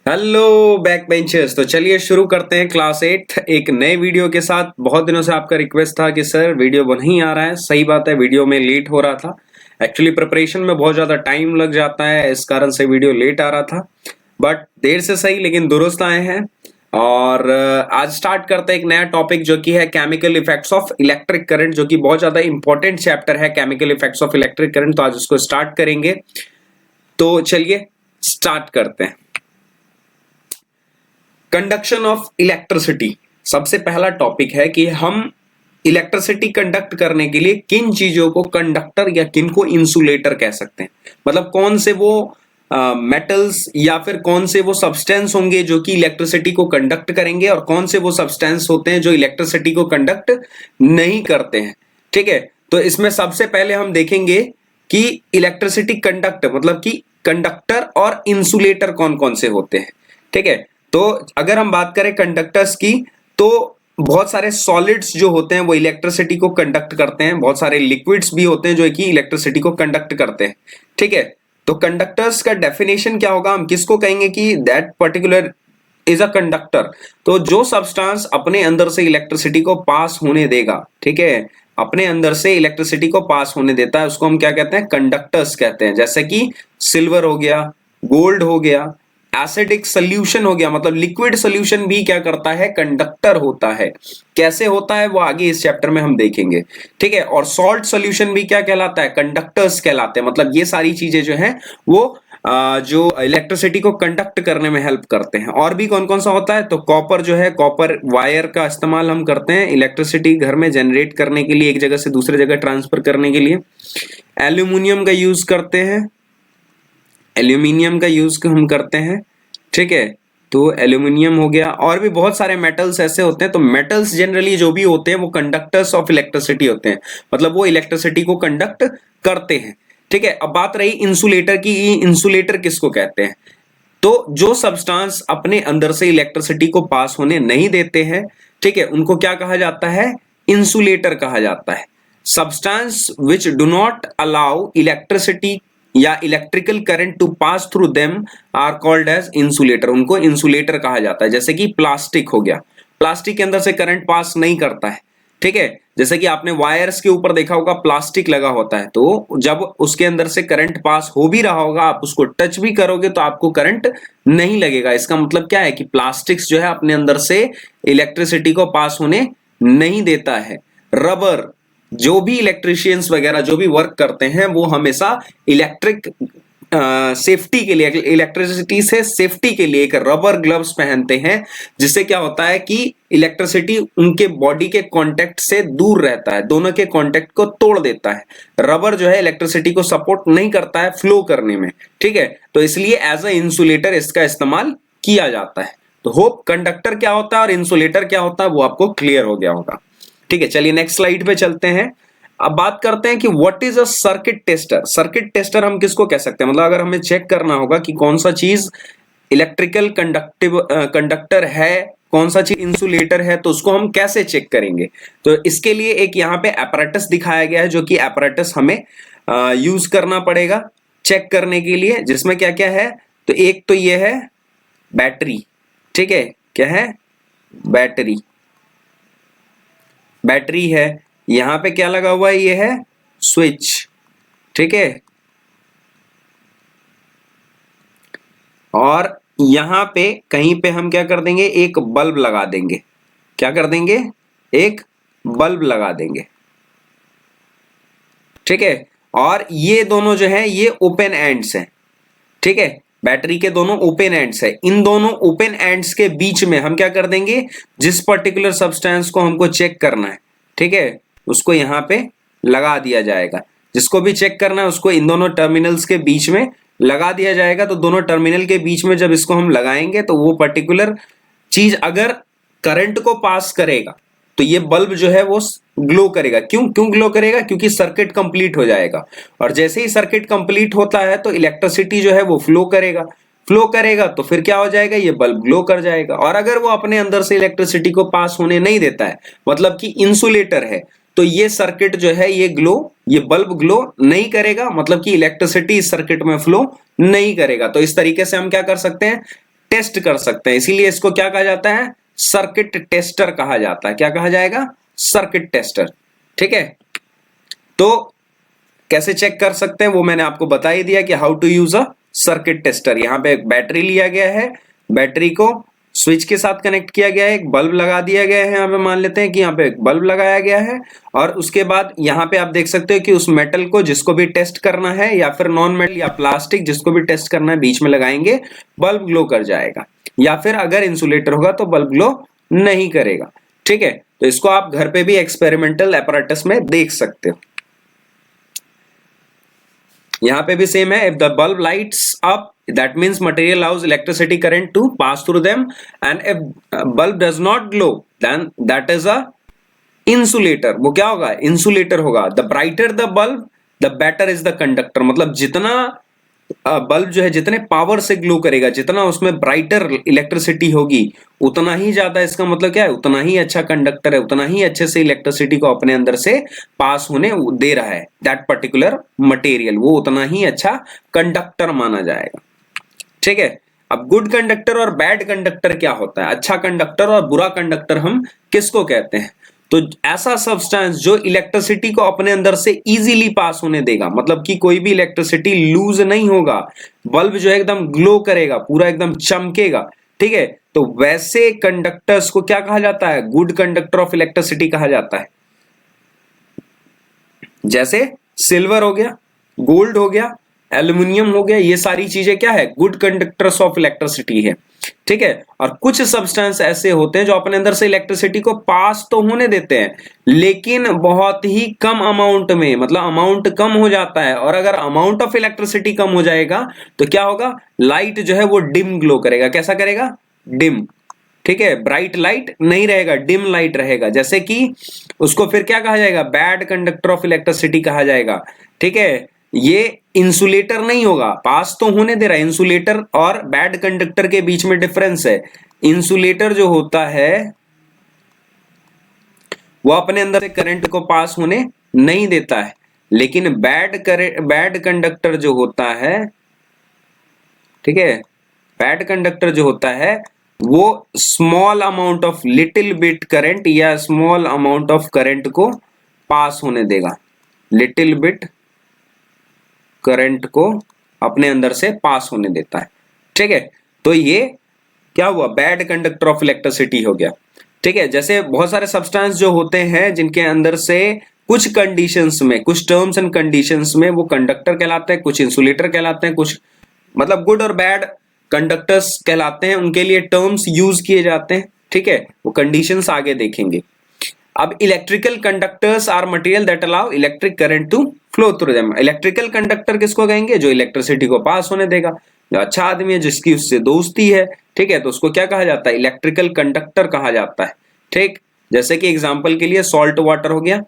Hello back benchers. तो चलिए शुरू करते हैं क्लास 8 एक नए वीडियो के साथ। बहुत दिनों से आपका रिक्वेस्ट था कि सर वीडियो नहीं आ रहा है। सही बात है, वीडियो में लेट हो रहा था। एक्चुअली प्रिपरेशन में बहुत ज़्यादा टाइम लग जाता है, इस कारण से वीडियो लेट आ रहा था। बट देर से सही लेकिन दुरुस्त आए हैं। और आज स्टार्ट करते हैं एक नया टॉपिक जो कि है chemical effects of electric current, जो कि बहुत ज़्यादा इंपॉर्टेंट चैप्टर है chemical effects of electric current. तो आज उसको स्टार्ट करेंगे। तो चलिए स्टार्ट करते हैं। कंडक्शन ऑफ इलेक्ट्रिसिटी सबसे पहला टॉपिक है कि हम इलेक्ट्रिसिटी कंडक्ट करने के लिए किन चीजों को कंडक्टर या किन को इंसुलेटर कह सकते हैं। मतलब कौन से वो मेटल्स या फिर कौन से वो सब्सटेंस होंगे जो कि इलेक्ट्रिसिटी को कंडक्ट करेंगे और कौन से वो सब्सटेंस होते हैं जो इलेक्ट्रिसिटी को कंडक्ट नहीं करते हैं। ठीक है, तो इसमें सबसे पहले हम देखेंगे कि इलेक्ट्रिसिटी कंडक्ट मतलब कि कंडक्टर और इंसुलेटर कौन कौन से होते हैं। ठीक है, तो अगर हम बात करें कंडक्टर्स की तो बहुत सारे सॉलिड्स जो होते हैं वो इलेक्ट्रिसिटी को कंडक्ट करते हैं, बहुत सारे लिक्विड्स भी होते हैं जो कि इलेक्ट्रिसिटी को कंडक्ट करते हैं। ठीक है, तो कंडक्टर्स का डेफिनेशन क्या होगा, हम किसको कहेंगे कि that particular is a conductor. तो जो सब्सटेंस अपने अंदर से इलेक्ट्रिसिटी को पास होने देगा, ठीक है, अपने अंदर से इलेक्ट्रिसिटी को पास होने देता है, उसको हम क्या कहते हैं, कंडक्टर्स कहते हैं। जैसे कि सिल्वर हो गया, गोल्ड हो गया, एसिडिक सोल्यूशन हो गया, मतलब लिक्विड सोल्यूशन भी क्या करता है, कंडक्टर होता है। कैसे होता है वो आगे इस चैप्टर में हम देखेंगे। ठीक है, और सॉल्ट सोल्यूशन भी क्या कहलाता है, कंडक्टर्स कहलाते हैं। मतलब ये सारी चीजें जो हैं वो जो इलेक्ट्रिसिटी को कंडक्ट करने में हेल्प करते हैं। और भी कौन कौन सा होता है, तो कॉपर जो है, कॉपर वायर का इस्तेमाल हम करते हैं इलेक्ट्रिसिटी घर में जनरेट करने के लिए, एक जगह से दूसरे जगह ट्रांसफर करने के लिए। एल्यूमिनियम का यूज करते हैं, एल्यूमिनियम का यूज हम करते हैं। ठीक है, तो एल्यूमिनियम हो गया। और भी बहुत सारे मेटल्स ऐसे होते हैं। तो मेटल्स जनरली जो भी होते हैं वो कंडक्टर्स ऑफ इलेक्ट्रिसिटी होते हैं, मतलब वो इलेक्ट्रिसिटी को कंडक्ट करते हैं। ठीक है, अब बात रही इंसुलेटर की। इंसुलेटर किसको कहते हैं, तो जो सब्सटेंस अपने अंदर से इलेक्ट्रिसिटी को पास होने नहीं देते हैं, ठीक है, उनको क्या कहा जाता है, इंसुलेटर कहा जाता है। Substance which do not allow electricity या electrical current to pass through them are called as insulator, उनको इंसुलेटर कहा जाता है। जैसे कि प्लास्टिक हो गया, प्लास्टिक के अंदर से करंट पास नहीं करता है। ठीक है, जैसे कि आपने वायर्स के ऊपर देखा होगा प्लास्टिक लगा होता है, तो जब उसके अंदर से करंट पास हो भी रहा होगा, आप उसको टच भी करोगे तो आपको करंट नहीं लगेगा। इसका मतलब क्या है कि प्लास्टिक्स जो है अपने अंदर से इलेक्ट्रिसिटी को पास होने नहीं देता है। रबर, जो भी इलेक्ट्रिशियंस वगैरह जो भी वर्क करते हैं वो हमेशा इलेक्ट्रिक सेफ्टी के लिए, इलेक्ट्रिसिटी से सेफ्टी के लिए एक रबर ग्लव्स पहनते हैं, जिससे क्या होता है कि इलेक्ट्रिसिटी उनके बॉडी के कांटेक्ट से दूर रहता है, दोनों के कांटेक्ट को तोड़ देता है। रबर जो है इलेक्ट्रिसिटी को सपोर्ट नहीं करता है फ्लो करने में। ठीक है, तो इसलिए एज अ इंसुलेटर इसका इस्तेमाल किया जाता है। तो होप कंडक्टर क्या होता है और इंसुलेटर क्या होता है वो आपको क्लियर हो गया होगा। ठीक है, चलिए नेक्स्ट स्लाइड पे चलते हैं। अब बात करते हैं कि what is a circuit tester. Circuit tester हम किसको कह सकते हैं, मतलब अगर हमें चेक करना होगा कि कौन सा चीज इलेक्ट्रिकल कंडक्टर है, कौन सा चीज इंसुलेटर है, तो उसको हम कैसे चेक करेंगे। तो इसके लिए एक यहाँ पे apparatus दिखाया गया है, जो कि apparatus हमें यूज करना पड़ेगा चेक करने के लिए, जिसमें क्या क्या है। तो एक तो ये है बैटरी। ठीक है, क्या है, बैटरी, बैटरी है। यहां पे क्या लगा हुआ है, ये है स्विच। ठीक है, और यहां पे कहीं पे हम क्या कर देंगे, एक बल्ब लगा देंगे। क्या कर देंगे, एक बल्ब लगा देंगे। ठीक है, और ये दोनों जो है ये ओपन एंड्स हैं। ठीक है, बैटरी के दोनों ओपन एंड्स है। इन दोनों ओपन एंड्स के बीच में हम क्या कर देंगे, जिस पर्टिकुलर सब्सटेंस को हमको चेक करना है, ठीक है, उसको यहां पे लगा दिया जाएगा। जिसको भी चेक करना है उसको इन दोनों टर्मिनल्स के बीच में लगा दिया जाएगा। तो दोनों टर्मिनल के बीच में जब इसको हम लगाएंगे तो वो पर्टिकुलर चीज अगर करंट को पास करेगा तो ये बल्ब जो है वो ग्लो करेगा। क्यों क्यों ग्लो करेगा, क्योंकि सर्किट कंप्लीट हो जाएगा। और जैसे ही सर्किट कंप्लीट होता है तो इलेक्ट्रिसिटी जो है वो फ्लो करेगा, फ्लो करेगा तो फिर क्या हो जाएगा, ये बल्ब ग्लो कर जाएगा। और अगर वो अपने अंदर से इलेक्ट्रिसिटी को पास होने नहीं देता है, मतलब कि इंसुलेटर है, तो ये सर्किट जो है ये बल्ब ग्लो नहीं करेगा, मतलब कि इलेक्ट्रिसिटी इस सर्किट में फ्लो नहीं करेगा। तो इस तरीके से हम क्या कर सकते हैं, टेस्ट कर सकते हैं, इसीलिए इसको क्या कहा जाता है, सर्किट टेस्टर कहा जाता है। क्या कहा जाएगा, सर्किट टेस्टर। ठीक है, तो कैसे चेक कर सकते हैं वो मैंने आपको बता ही दिया कि how to use a circuit tester. यहां पे एक बैटरी लिया गया है, बैटरी को स्विच के साथ कनेक्ट किया गया है, एक बल्ब लगा दिया गया है, यहाँ पे मान लेते हैं कि यहाँ पे एक बल्ब लगाया गया है, और उसके बाद यहाँ पे आप देख सकते हो कि उस मेटल को जिसको भी टेस्ट करना है, या फिर नॉन मेटल या प्लास्टिक जिसको भी टेस्ट करना है, बीच में लगाएंगे, बल्ब ग्लो कर जाएगा। या फिर अगर इंसुलेटर होगा तो बल्ब ग्लो नहीं करेगा। ठीक है, तो इसको आप घर पे भी एक्सपेरिमेंटल एपरेटस में देख सकते हो। यहाँ पे भी सेम है, if the bulb lights up that means material allows electricity current to pass through them, and if bulb does not glow then that is a insulator। वो क्या होगा, insulator होगा। the brighter the bulb the better is the conductor। मतलब जितना bulb जो है जितने power से ग्लो करेगा, जितना उसमें ब्राइटर इलेक्ट्रिसिटी होगी, उतना ही ज्यादा, इसका मतलब क्या है, उतना ही अच्छा कंडक्टर है, उतना ही अच्छे से इलेक्ट्रिसिटी को अपने अंदर से पास होने दे रहा है दैट पर्टिकुलर मटेरियल, वो उतना ही अच्छा कंडक्टर माना जाएगा। ठीक है, अब गुड कंडक्टर और बैड कंडक्टर क्या होता है, अच्छा कंडक्टर और बुरा कंडक्टर हम किसको कहते हैं, तो ऐसा सब्सटेंस जो इलेक्ट्रिसिटी को अपने अंदर से इजीली पास होने देगा, मतलब कि कोई भी इलेक्ट्रिसिटी लूज नहीं होगा, बल्ब जो है एकदम ग्लो करेगा, पूरा एकदम चमकेगा। ठीक है, तो वैसे कंडक्टर्स को क्या कहा जाता है, गुड कंडक्टर ऑफ इलेक्ट्रिसिटी कहा जाता है। जैसे सिल्वर हो गया, गोल्ड हो गया, एल्युमिनियम हो गया, ये सारी चीजें क्या है, गुड कंडक्टर्स ऑफ इलेक्ट्रिसिटी है। ठीक है, और कुछ सब्सटेंस ऐसे होते हैं जो अपने अंदर से इलेक्ट्रिसिटी को पास तो होने देते हैं, लेकिन बहुत ही कम अमाउंट में, मतलब अमाउंट कम हो जाता है, और अगर अमाउंट ऑफ इलेक्ट्रिसिटी कम हो जाएगा तो क्या होगा, लाइट जो है वो डिम ग्लो करेगा। कैसा करेगा, डिम। ठीक है, ब्राइट लाइट नहीं रहेगा, डिम लाइट रहेगा। जैसे कि उसको फिर क्या कहा जाएगा, बैड कंडक्टर ऑफ इलेक्ट्रिसिटी कहा जाएगा। ठीक है, ये इंसुलेटर नहीं होगा, पास तो होने दे रहा है। इंसुलेटर और बैड कंडक्टर के बीच में डिफरेंस है। इंसुलेटर जो होता है वो अपने अंदर से करंट को पास होने नहीं देता है, लेकिन बैड कंडक्टर जो होता है, ठीक है, बैड कंडक्टर जो होता है वो small amount of little bit current या स्मॉल अमाउंट ऑफ करंट को पास होने देगा, लिटिल बिट करंट को अपने अंदर से पास होने देता है। ठीक है, तो ये क्या हुआ, बैड कंडक्टर ऑफ इलेक्ट्रिसिटी हो गया। ठीक है, जैसे बहुत सारे सब्सटेंस जो होते हैं जिनके अंदर से कुछ कंडीशंस में, कुछ टर्म्स एंड कंडीशंस में वो कंडक्टर कहलाते हैं, कुछ इंसुलेटर कहलाते हैं, कुछ मतलब गुड और बैड कंडक्टर्स कहलाते हैं, उनके लिए टर्म्स यूज किए जाते हैं। ठीक है, वो कंडीशंस आगे देखेंगे। अब electrical conductors are material that allow electric current to flow through them. Electrical conductor किसको कहेंगे, जो इलेक्ट्रिसिटी को पास होने देगा, जो अच्छा आदमी है, जिसकी उससे दोस्ती है। ठीक है, तो उसको क्या कहा जाता है, इलेक्ट्रिकल कंडक्टर कहा जाता है। ठीक, जैसे कि एग्जांपल के लिए सॉल्ट वाटर हो गया,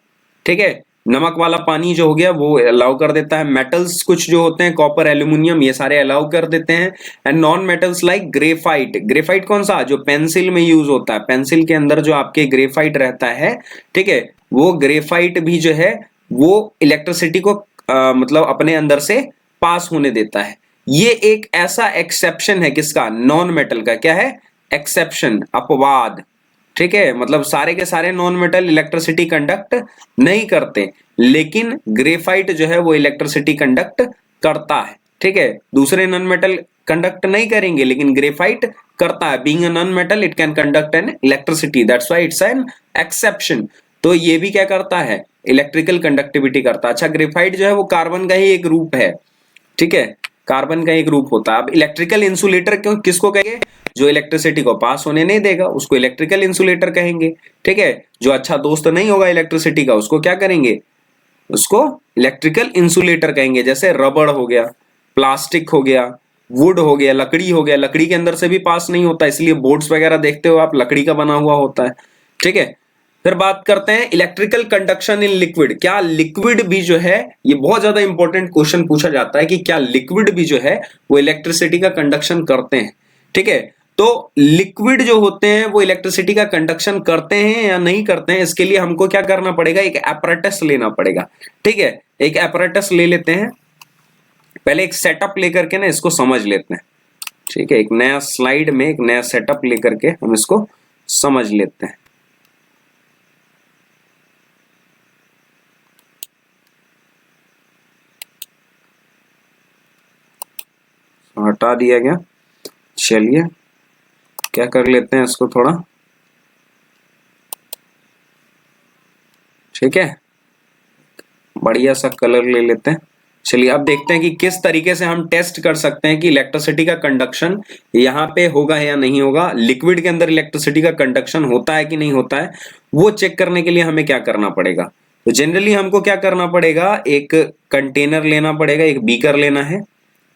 ठीक है, नमक वाला पानी जो हो गया वो अलाउ कर देता है। मेटल्स कुछ जो होते हैं, कॉपर, एल्यूमिनियम, ये सारे अलाउ कर देते हैं। And non metals like graphite. Graphite कौन सा, जो पेंसिल में यूज होता है, पेंसिल के अंदर जो आपके ग्रेफाइट रहता है, ठीक है, वो ग्रेफाइट भी जो है वो इलेक्ट्रिसिटी को मतलब अपने अंदर से पास होने देता है। ये एक ऐसा एक्सेप्शन है किसका, नॉन मेटल का। क्या है, एक्सेप्शन, अपवाद। ठीक है, मतलब सारे के सारे नॉन मेटल इलेक्ट्रिसिटी कंडक्ट नहीं करते, लेकिन ग्रेफाइट जो है वो इलेक्ट्रिसिटी कंडक्ट करता है। ठीक है, दूसरे नॉन मेटल कंडक्ट नहीं करेंगे, लेकिन ग्रेफाइट करता है। Being a non metal it can conduct an electricity, that's why it's an exception. तो ये भी क्या करता है, इलेक्ट्रिकल कंडक्टिविटी करता है। अच्छा, ग्रेफाइट जो है वो कार्बन का ही एक रूप है। ठीक है, कार्बन का एक रूप होता है। अब इलेक्ट्रिकल इंसुलेटर क्यों किसको कहेंगे, जो इलेक्ट्रिसिटी को पास होने नहीं देगा उसको इलेक्ट्रिकल इंसुलेटर कहेंगे। ठीक है, जो अच्छा दोस्त नहीं होगा इलेक्ट्रिसिटी का उसको क्या करेंगे, उसको इलेक्ट्रिकल इंसुलेटर कहेंगे। जैसे रबड़ हो गया, प्लास्टिक हो गया, वुड हो गया, लकड़ी हो गया। लकड़ी के अंदर से भी पास नहीं होता, इसलिए बोर्ड्स वगैरह देखते हो आप, लकड़ी का बना हुआ होता है। ठीक है, फिर बात करते हैं इलेक्ट्रिकल कंडक्शन इन लिक्विड। क्या लिक्विड भी जो है, ये बहुत ज्यादा इंपॉर्टेंट क्वेश्चन पूछा जाता है कि क्या लिक्विड भी जो है वो इलेक्ट्रिसिटी का कंडक्शन करते हैं। ठीक है, तो लिक्विड जो होते हैं वो इलेक्ट्रिसिटी का कंडक्शन करते हैं या नहीं करते हैं, इसके लिए हमको क्या करना पड़ेगा, एक एपरेटस लेना पड़ेगा। ठीक है, एक एपरेटस ले लेते हैं, पहले एक सेटअप लेकर के ना इसको समझ लेते हैं। ठीक है, एक नया स्लाइड में एक नया सेटअप लेकर के हम इसको समझ लेते हैं। हटा दिया गया। चलिए क्या कर लेते हैं इसको थोड़ा, ठीक है, बढ़िया सा कलर ले लेते हैं। चलिए अब देखते हैं कि किस तरीके से हम टेस्ट कर सकते हैं कि इलेक्ट्रिसिटी का कंडक्शन यहाँ पे होगा या नहीं होगा। लिक्विड के अंदर इलेक्ट्रिसिटी का कंडक्शन होता है कि नहीं होता है, वो चेक करने के लिए हमें क्या करना पड़ेगा। तो जनरली हमको क्या करना पड़ेगा, एक कंटेनर लेना पड़ेगा, एक बीकर लेना है,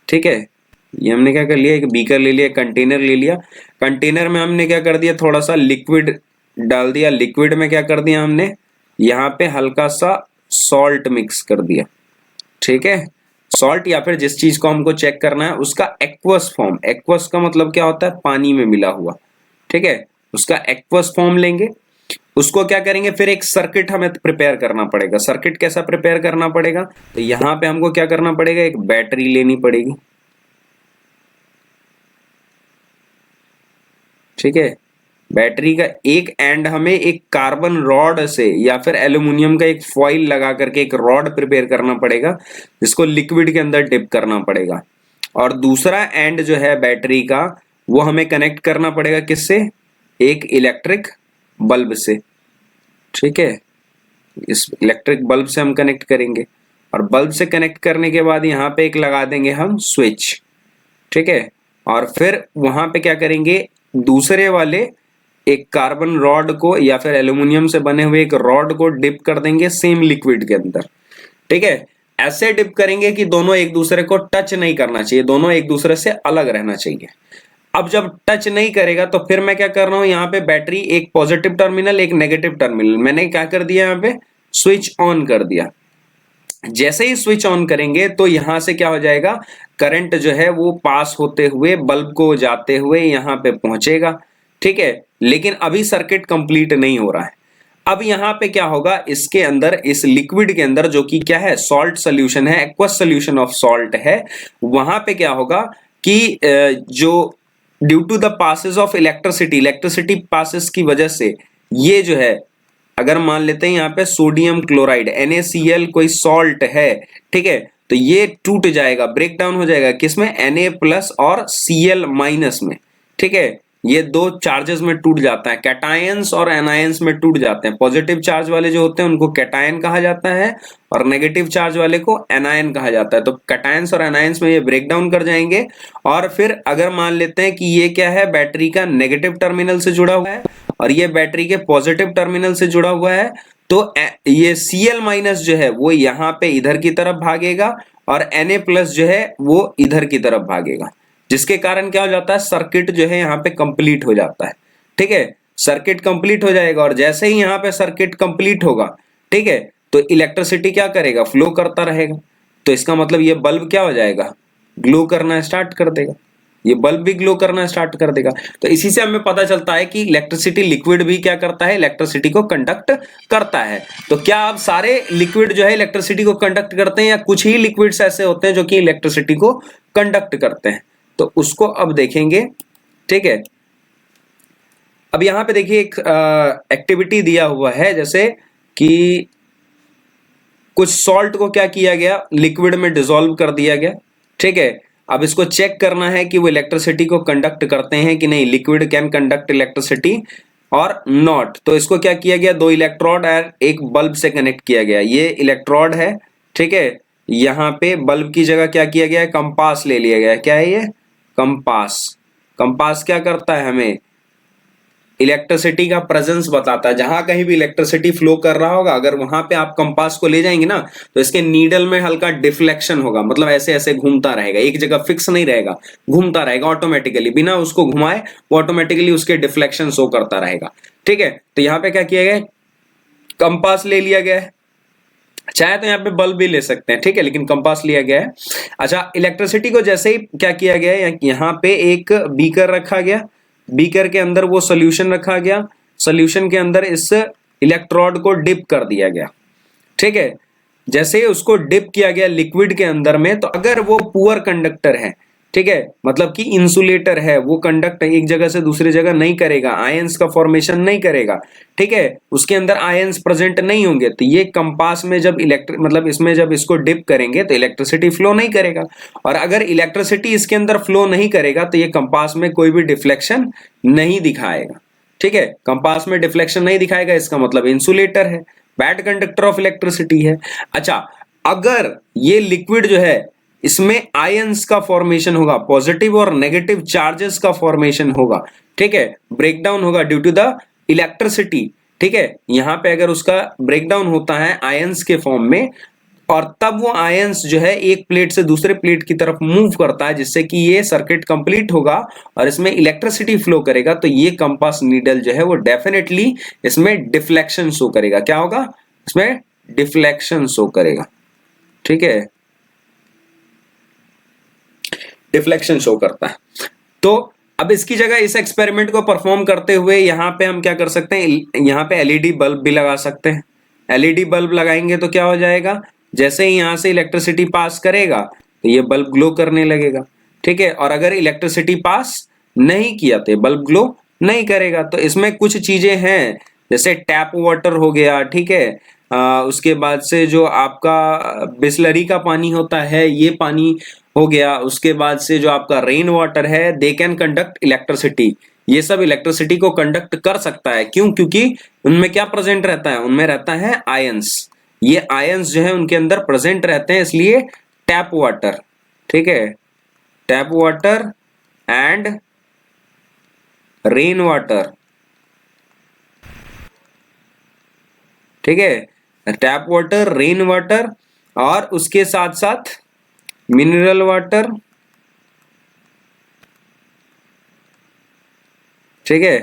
ठीक है। ये हमने क्या कर लिया, एक बीकर ले लिया, कंटेनर ले लिया। कंटेनर में हमने क्या कर दिया, थोड़ा सा लिक्विड डाल दिया। लिक्विड में क्या कर दिया हमने, यहाँ पे हल्का सा सॉल्ट मिक्स कर दिया, ठीक है। सॉल्ट या फिर जिस चीज को हमको चेक करना है उसका एक्वस फॉर्म, एक्वस का मतलब क्या होता है, पानी में मिला हुआ, ठीक है, उसका एक्वस फॉर्म लेंगे। उसको क्या करेंगे, फिर एक सर्किट हमें प्रिपेयर करना पड़ेगा। सर्किट कैसा प्रिपेयर करना पड़ेगा, तो यहां पे हमको क्या करना पड़ेगा, एक बैटरी लेनी पड़ेगी, ठीक है। बैटरी का एक एंड हमें एक कार्बन रॉड से या फिर एल्यूमिनियम का एक फॉइल लगा करके एक रॉड प्रिपेयर करना पड़ेगा, जिसको लिक्विड के अंदर डिप करना पड़ेगा। और दूसरा एंड जो है बैटरी का, वो हमें कनेक्ट करना पड़ेगा किससे, एक इलेक्ट्रिक बल्ब से, ठीक है। इस इलेक्ट्रिक बल्ब से हम कनेक्ट करेंगे, और बल्ब से कनेक्ट करने के बाद यहाँ पे एक लगा देंगे हम स्विच, ठीक है। और फिर वहां पे क्या करेंगे, दूसरे वाले एक कार्बन रॉड को या फिर एल्यूमिनियम से बने हुए एक रॉड को डिप कर देंगे सेम लिक्विड के अंदर, ठीक है। ऐसे डिप करेंगे कि दोनों एक दूसरे को टच नहीं करना चाहिए, दोनों एक दूसरे से अलग रहना चाहिए। अब जब टच नहीं करेगा तो फिर मैं क्या कर रहा हूं, यहाँ पे बैटरी एक पॉजिटिव टर्मिनल एक नेगेटिव टर्मिनल, मैंने क्या कर दिया, यहाँ पे स्विच ऑन कर दिया। जैसे ही स्विच ऑन करेंगे तो यहां से क्या हो जाएगा, करंट जो है वो पास होते हुए बल्ब को जाते हुए यहां पे पहुंचेगा, ठीक है। लेकिन अभी सर्किट कंप्लीट नहीं हो रहा है। अब यहां पे क्या होगा, इसके अंदर इस लिक्विड के अंदर जो कि क्या है, सॉल्ट सोल्यूशन है, एक्वस सोल्यूशन ऑफ सॉल्ट है, वहां पे क्या होगा कि जो due to the passes of electricity, electricity passes की वजह से ये जो है, अगर मान लेते हैं यहाँ पे सोडियम क्लोराइड NaCl कोई सॉल्ट है, ठीक है, तो ये टूट जाएगा, ब्रेक डाउन हो जाएगा किसमें, Na+ और Cl- में, ठीक है। ये दो चार्जेस में टूट जाता है, कैटायंस और एनायंस में टूट जाते हैं। पॉजिटिव चार्ज वाले जो होते हैं उनको कैटायन कहा जाता है और नेगेटिव चार्ज वाले को एनायन कहा जाता है। तो कैटायंस और एनायंस में ये ब्रेक डाउन कर जाएंगे। और फिर अगर मान लेते हैं कि ये क्या है, बैटरी का नेगेटिव टर्मिनल से जुड़ा हुआ है और ये बैटरी के पॉजिटिव टर्मिनल से जुड़ा हुआ है, तो ये Cl- जो है वो यहाँ पे इधर की तरफ भागेगा और Na+ जो है वो इधर की तरफ भागेगा, जिसके कारण क्या हो जाता है, सर्किट जो है यहाँ पे कंप्लीट हो जाता है, ठीक है। सर्किट कंप्लीट हो जाएगा और जैसे ही यहाँ पे सर्किट कंप्लीट होगा, ठीक है, तो इलेक्ट्रिसिटी क्या करेगा, फ्लो करता रहेगा। तो इसका मतलब ये बल्ब क्या हो जाएगा, ग्लो करना स्टार्ट कर देगा, ये बल्ब भी ग्लो करना स्टार्ट कर देगा। तो इसी से हमें पता चलता है कि इलेक्ट्रिसिटी, लिक्विड भी क्या करता है, इलेक्ट्रिसिटी को कंडक्ट करता है। तो क्या अब सारे लिक्विड जो है इलेक्ट्रिसिटी को कंडक्ट करते हैं या कुछ ही लिक्विड्स ऐसे होते हैं जो कि इलेक्ट्रिसिटी को कंडक्ट करते हैं, तो उसको अब देखेंगे, ठीक है। अब यहां पे देखिए एक एक्टिविटी दिया हुआ है, जैसे कि कुछ सॉल्ट को क्या किया गया, लिक्विड में डिसॉल्व कर दिया गया, ठीक है। अब इसको चेक करना है कि वो इलेक्ट्रिसिटी को कंडक्ट करते हैं कि नहीं, लिक्विड कैन कंडक्ट इलेक्ट्रिसिटी और नॉट। तो इसको क्या किया गया, दो इलेक्ट्रोड और एक बल्ब से कनेक्ट किया गया। ये इलेक्ट्रोड है, ठीक है। यहाँ पे बल्ब की जगह क्या किया गया है, कंपास ले लिया गया है। क्या है ये, कंपास। कंपास क्या करता है, हमें इलेक्ट्रिसिटी का प्रेजेंस बताता है। जहां कहीं भी इलेक्ट्रिसिटी फ्लो कर रहा होगा, अगर वहां पे आप कंपास को ले जाएंगे ना, तो इसके नीडल में हल्का डिफ्लेक्शन होगा, मतलब ऐसे ऐसे घूमता रहेगा, एक जगह फिक्स नहीं रहेगा, घूमता रहेगा ऑटोमेटिकली, बिना उसको घुमाए वो ऑटोमेटिकली उसके डिफ्लेक्शन शो करता रहेगा, ठीक है। तो यहाँ पे क्या किया गया, कंपास ले लिया गया है। चाहे तो यहाँ पे बल्ब भी ले सकते हैं, ठीक है, लेकिन कंपास लिया गया है। अच्छा, इलेक्ट्रिसिटी को जैसे ही क्या किया गया है, यहाँ पे एक बीकर रखा गया, बीकर के अंदर वो सोल्यूशन रखा गया, सोल्यूशन के अंदर इस इलेक्ट्रोड को डिप कर दिया गया, ठीक है। जैसे ही उसको डिप किया गया लिक्विड के अंदर में, तो अगर वो पुअर कंडक्टर है ठीक है, मतलब कि इंसुलेटर है, वो कंडक्ट एक जगह से दूसरी जगह नहीं करेगा, आयंस का फॉर्मेशन नहीं करेगा, ठीक है, उसके अंदर आयंस प्रेजेंट नहीं होंगे, तो ये कंपास में जब मतलब इसमें जब इसको डिप करेंगे तो इलेक्ट्रिसिटी फ्लो नहीं करेगा, और अगर इलेक्ट्रिसिटी इसके अंदर फ्लो नहीं करेगा तो ये कंपास में कोई भी डिफ्लेक्शन नहीं दिखाएगा, ठीक है, कंपास में डिफ्लेक्शन नहीं दिखाएगा, इसका मतलब इंसुलेटर है, बैड कंडक्टर ऑफ इलेक्ट्रिसिटी है। अच्छा, अगर ये लिक्विड जो है इसमें आयंस का फॉर्मेशन होगा, पॉजिटिव और नेगेटिव चार्जेस का फॉर्मेशन होगा, ठीक है, ब्रेकडाउन होगा ड्यू टू द इलेक्ट्रिसिटी, ठीक है, यहां पे अगर उसका ब्रेकडाउन होता है आयंस के फॉर्म में, और तब वो आयंस जो है एक प्लेट से दूसरे प्लेट की तरफ मूव करता है जिससे कि ये सर्किट कंप्लीट होगा और इसमें इलेक्ट्रिसिटी फ्लो करेगा, तो ये कंपास नीडल जो है वो डेफिनेटली इसमें डिफ्लेक्शन शो करेगा। क्या होगा? इसमें डिफ्लेक्शन शो करेगा, ठीक है, डिफ्लेक्शन शो करता है। तो अब इसकी जगह इस एक्सपेरिमेंट को परफॉर्म करते हुए यहां पे हम क्या कर सकते हैं, यहां पे एलईडी बल्ब भी लगा सकते हैं। एलईडी बल्ब लगाएंगे तो क्या हो जाएगा, जैसे ही यहां से इलेक्ट्रिसिटी पास करेगा तो ये बल्ब ग्लो करने लगेगा, ठीक है, और अगर इलेक्ट्रिसिटी पास नहीं किया तो बल्ब ग्लो नहीं करेगा। तो इसमें कुछ चीजें हैं, जैसे टैप वाटर हो गया, ठीक है, उसके बाद से जो आपका बिस्लरी का पानी होता है ये पानी हो गया, उसके बाद से जो आपका रेन वाटर है, दे कैन कंडक्ट इलेक्ट्रिसिटी, ये सब इलेक्ट्रिसिटी को कंडक्ट कर सकता है। क्यों? क्योंकि उनमें क्या प्रेजेंट रहता है, उनमें रहता है आयंस, ये आयंस जो है उनके अंदर प्रेजेंट रहते हैं, इसलिए टैप वाटर, ठीक है, tap water and rain water, ठीक है, टैप वाटर, रेन वाटर, और उसके साथ साथ मिनरल वाटर, ठीक है,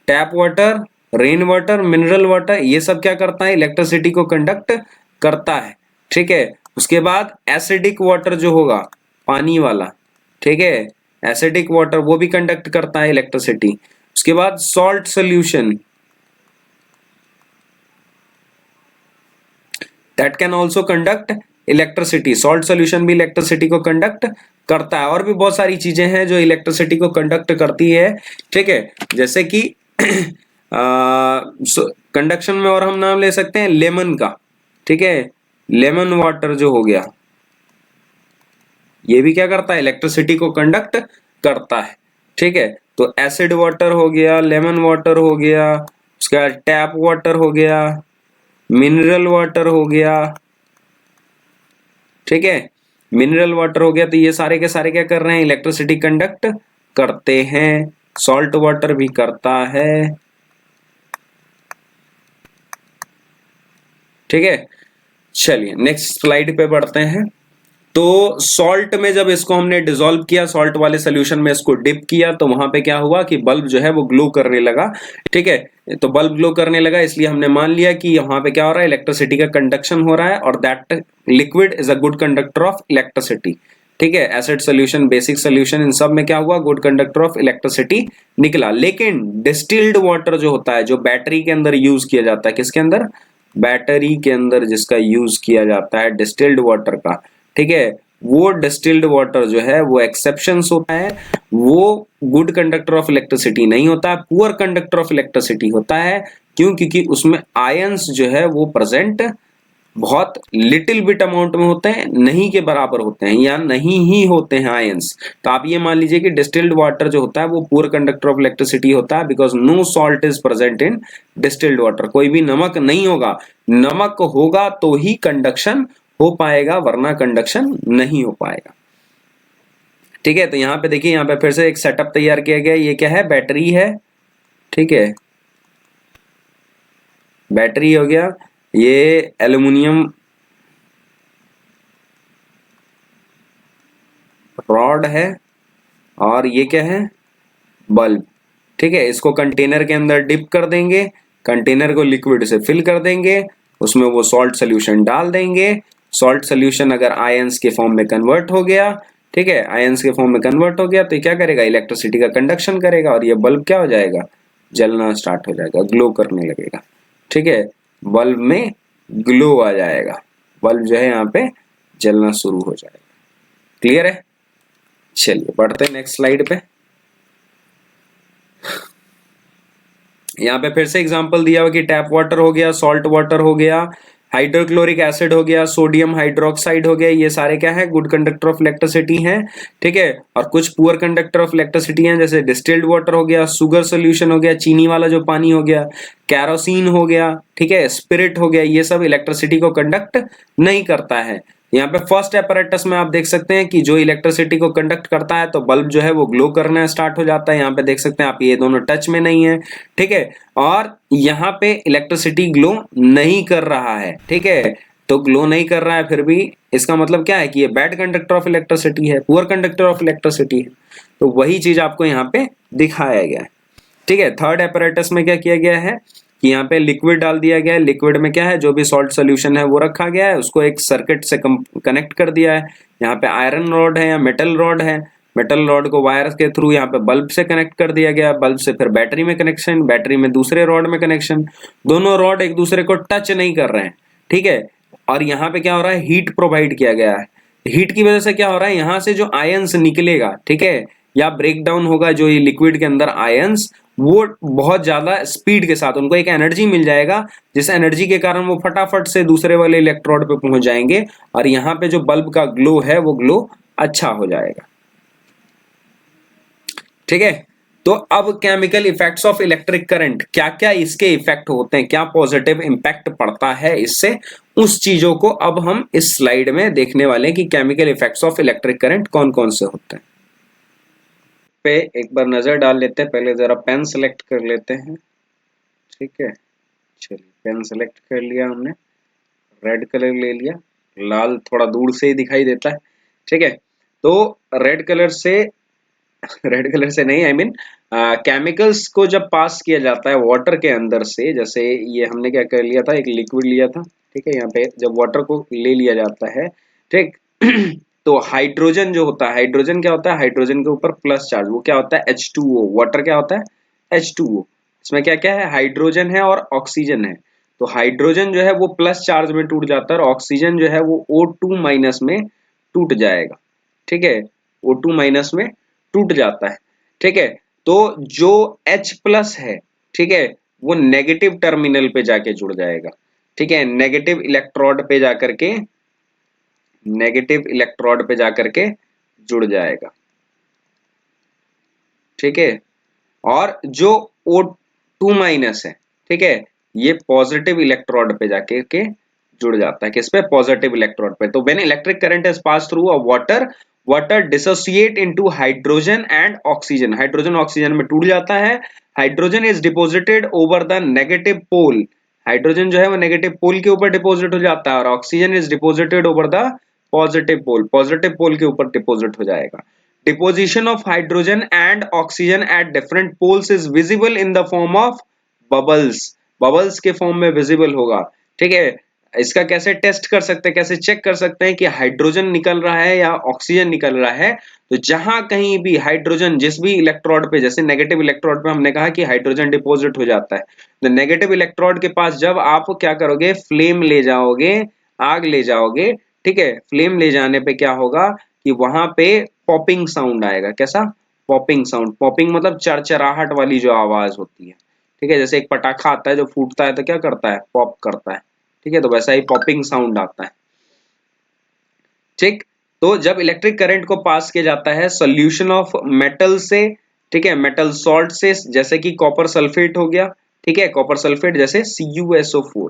tap water, rain water, mineral water, ये सब क्या करता है, इलेक्ट्रिसिटी को कंडक्ट करता है, ठीक है। उसके बाद एसिडिक वाटर जो होगा, पानी वाला, ठीक है, एसिडिक वाटर वो भी कंडक्ट करता है इलेक्ट्रिसिटी। उसके बाद salt solution, that can also conduct electricity, salt solution भी इलेक्ट्रिसिटी को कंडक्ट करता है। और भी बहुत सारी चीजें हैं जो इलेक्ट्रिसिटी को कंडक्ट करती है, ठीक है, जैसे कि कंडक्शन में और हम नाम ले सकते हैं लेमन का, ठीक है, लेमन वाटर जो हो गया ये भी क्या करता है, इलेक्ट्रिसिटी को कंडक्ट करता है, ठीक है। तो एसिड वाटर हो गया, लेमन वाटर हो गया, उसके बाद टैप वाटर हो गया, मिनरल वाटर हो गया, ठीक है, मिनरल वाटर हो गया, तो ये सारे के सारे क्या कर रहे हैं, इलेक्ट्रिसिटी कंडक्ट करते हैं। सॉल्ट वाटर भी करता है, ठीक है। चलिए नेक्स्ट स्लाइड पे बढ़ते हैं। तो सॉल्ट में जब इसको हमने डिसॉल्व किया, सॉल्ट वाले सोल्यूशन में इसको डिप किया, तो वहां पे क्या हुआ कि बल्ब जो है वो ग्लो करने लगा, ठीक है। तो बल्ब ग्लो करने लगा, इसलिए हमने मान लिया कि वहां पे क्या हो रहा है, इलेक्ट्रिसिटी का कंडक्शन हो रहा है, और that liquid is a good conductor of electricity, ठीक है। एसिड सोल्यूशन, बेसिक सोल्यूशन, इन सब में क्या हुआ, गुड कंडक्टर ऑफ इलेक्ट्रिसिटी निकला। लेकिन डिस्टिल्ड वाटर जो होता है, जो बैटरी के अंदर यूज किया जाता है, किसके अंदर, बैटरी के अंदर जिसका यूज किया जाता है डिस्टिल्ड वाटर का, ठीक है, वो डिस्टिल्ड वाटर जो है वो एक्सेप्शंस होता है, वो गुड कंडक्टर ऑफ इलेक्ट्रिसिटी नहीं होता, पुअर कंडक्टर ऑफ इलेक्ट्रिसिटी होता है। क्यों? क्योंकि उसमें आयंस जो है वो प्रेजेंट बहुत लिटिल बिट अमाउंट में होते हैं, नहीं के बराबर होते हैं या नहीं ही होते हैं आयंस। तो आप ये मान लीजिए कि डिस्टिल्ड वाटर जो होता है वो पुअर कंडक्टर ऑफ इलेक्ट्रिसिटी होता है, because no salt is present in distilled water, कोई भी नमक नहीं होगा, नमक होगा तो ही कंडक्शन हो पाएगा, वरना कंडक्शन नहीं हो पाएगा, ठीक है। तो यहां पे देखिए, यहां पे फिर से एक सेटअप तैयार किया गया, ये क्या है, बैटरी है, ठीक है, बैटरी हो गया, ये एल्युमिनियम रॉड है, और ये क्या है, बल्ब, ठीक है। इसको कंटेनर के अंदर डिप कर देंगे, कंटेनर को लिक्विड से फिल कर देंगे, उसमें वो सॉल्ट सोल्यूशन डाल देंगे, सॉल्ट सोल्यूशन अगर आयंस के फॉर्म में कन्वर्ट हो गया, ठीक है, आयंस के फॉर्म में कन्वर्ट हो गया, तो क्या करेगा, इलेक्ट्रिसिटी का कंडक्शन करेगा, और ये बल्ब क्या हो जाएगा, जलना स्टार्ट हो जाएगा, ग्लो करने लगेगा, ठीक है, बल्ब में ग्लो आ जाएगा, बल्ब जो है यहाँ पे जलना शुरू हो जाएगा। क्लियर है? चलिए बढ़ते हैं नेक्स्ट स्लाइड पे। यहाँ पे फिर से एग्जांपल दिया हुआ कि टैप वाटर हो गया, सॉल्ट वाटर हो गया, हाइड्रोक्लोरिक एसिड हो गया, सोडियम हाइड्रोक्साइड हो गया, ये सारे क्या है, गुड कंडक्टर ऑफ इलेक्ट्रिसिटी हैं, ठीक है। और कुछ पुअर कंडक्टर ऑफ इलेक्ट्रिसिटी हैं, जैसे डिस्टिल्ड वाटर हो गया, शुगर सोल्यूशन हो गया, चीनी वाला जो पानी हो गया, कैरोसिन हो गया, ठीक है, स्पिरिट हो गया, ये सब इलेक्ट्रिसिटी को कंडक्ट नहीं करता है। यहाँ पे फर्स्ट apparatus में आप देख सकते हैं कि जो इलेक्ट्रिसिटी को कंडक्ट करता है तो बल्ब जो है वो ग्लो करना स्टार्ट हो जाता है। यहाँ पे देख सकते हैं आप, ये दोनों टच में नहीं है, ठीक है। और यहाँ पे इलेक्ट्रिसिटी ग्लो नहीं कर रहा है, ठीक है। तो ग्लो नहीं कर रहा है, फिर भी इसका मतलब क्या है कि ये बैड कंडक्टर ऑफ इलेक्ट्रिसिटी है, पुअर कंडक्टर ऑफ इलेक्ट्रिसिटी है। तो वही चीज आपको यहाँ पे दिखाया गया है, ठीक है। थर्ड apparatus में क्या किया गया है कि यहाँ पे लिक्विड डाल दिया गया है। लिक्विड में क्या है, जो भी सॉल्ट सोल्यूशन है वो रखा गया है, उसको एक सर्किट से कनेक्ट कर दिया है। यहाँ पे आयरन रॉड है या मेटल रॉड है, मेटल रॉड को वायर के थ्रू यहाँ पे बल्ब से कनेक्ट कर दिया गया, बल्ब से फिर बैटरी में कनेक्शन, बैटरी में दूसरे रॉड में कनेक्शन, दोनों रॉड एक दूसरे को टच नहीं कर रहे हैं, ठीक है। और यहाँ पे क्या हो रहा है, हीट प्रोवाइड किया गया है। हीट की वजह से क्या हो रहा है, यहाँ से जो आयंस निकलेगा, ठीक है, या ब्रेक डाउन होगा जो ये लिक्विड के अंदर आयंस, वो बहुत ज्यादा स्पीड के साथ उनको एक एनर्जी मिल जाएगा, जिस एनर्जी के कारण वो फटाफट से दूसरे वाले इलेक्ट्रोड पे पहुंच जाएंगे और यहाँ पे जो बल्ब का ग्लो है वो ग्लो अच्छा हो जाएगा, ठीक है। तो अब chemical effects of electric current, क्या क्या इसके इफेक्ट होते हैं, क्या पॉजिटिव इंपैक्ट पड़ता है इससे, उस चीजों को अब हम इस स्लाइड में देखने वाले हैं कि chemical effects of electric current कौन कौन से होते हैं। पे एक बार नजर डाल लेते हैं, पहले जरा पेन सेलेक्ट कर लेते हैं, ठीक है। चलिए पेन सेलेक्ट कर लिया हमने, रेड कलर ले लिया, लाल थोड़ा दूर से ही दिखाई देता है, ठीक है। तो रेड कलर से रेड कलर से नहीं, आई मीन केमिकल्स को जब पास किया जाता है वाटर के अंदर से, जैसे ये हमने क्या कर लिया था, एक लिक्विड लिया था, ठीक है। यहाँ पे जब वाटर को ले लिया जाता है, ठीक तो हाइड्रोजन जो होता है, हाइड्रोजन क्या होता है, हाइड्रोजन के ऊपर प्लस चार्ज, वो क्या होता है H2O, वाटर क्या होता है H2O, इसमें क्या क्या है, हाइड्रोजन है और ऑक्सीजन है। तो हाइड्रोजन जो है वो प्लस चार्ज में टूट जाता है और ऑक्सीजन जो है वो O2 माइनस में टूट जाएगा, ठीक है, O2 माइनस में टूट जाता है, ठीक है। तो जो H प्लस है, ठीक है, वो नेगेटिव टर्मिनल पे जाके जुड़ जाएगा, ठीक है, नेगेटिव इलेक्ट्रोड पे जाकर के, नेगेटिव इलेक्ट्रोड पे जाकर के जुड़ जाएगा, ठीक है। और जो O2 माइनस है, ठीक है, ये पॉजिटिव इलेक्ट्रोड पे जाके के जुड़ जाता है, किस पे, पॉजिटिव इलेक्ट्रोड पे। तो when electric current is pass through a water, water dissociate into hydrogen and oxygen, hydrogen oxygen में टूट जाता है, hydrogen is deposited over the negative pole, hydrogen जो है वो नेगेटिव पोल के ऊपर डिपोजिट हो जाता है और oxygen is deposited over the positive pole, positive pole के ऊपर डिपोजिट हो जाएगा। Deposition of hydrogen and oxygen at different poles is visible in the form of bubbles, bubbles के फॉर्म में विजिबल होगा, ठीक है। इसका कैसे टेस्ट कर सकते हैं, कैसे चेक कर सकते हैं कि हाइड्रोजन निकल रहा है या ऑक्सीजन निकल रहा है, तो जहां कहीं भी हाइड्रोजन जिस भी इलेक्ट्रोड पे, जैसे नेगेटिव इलेक्ट्रोड पे हमने कहा कि हाइड्रोजन डिपोजिट हो जाता है, तो नेगेटिव इलेक्ट्रोड के पास जब आप क्या करोगे, फ्लेम ले जाओगे, आग ले जाओगे, ठीक है, फ्लेम ले जाने पे क्या होगा कि वहां पे पॉपिंग साउंड आएगा, कैसा, पॉपिंग साउंड, पॉपिंग मतलब चरचराहट वाली जो आवाज होती है, ठीक है, जैसे एक पटाखा आता है जो फूटता है तो क्या करता है, पॉप करता है, ठीक है, तो वैसा ही पॉपिंग साउंड आता है, ठीक। तो जब इलेक्ट्रिक करंट को पास किया जाता है सॉल्यूशन ऑफ मेटल से, ठीक है, मेटल सॉल्ट से, जैसे कि कॉपर सल्फेट हो गया, ठीक है, कॉपर सल्फेट जैसे CuSO4,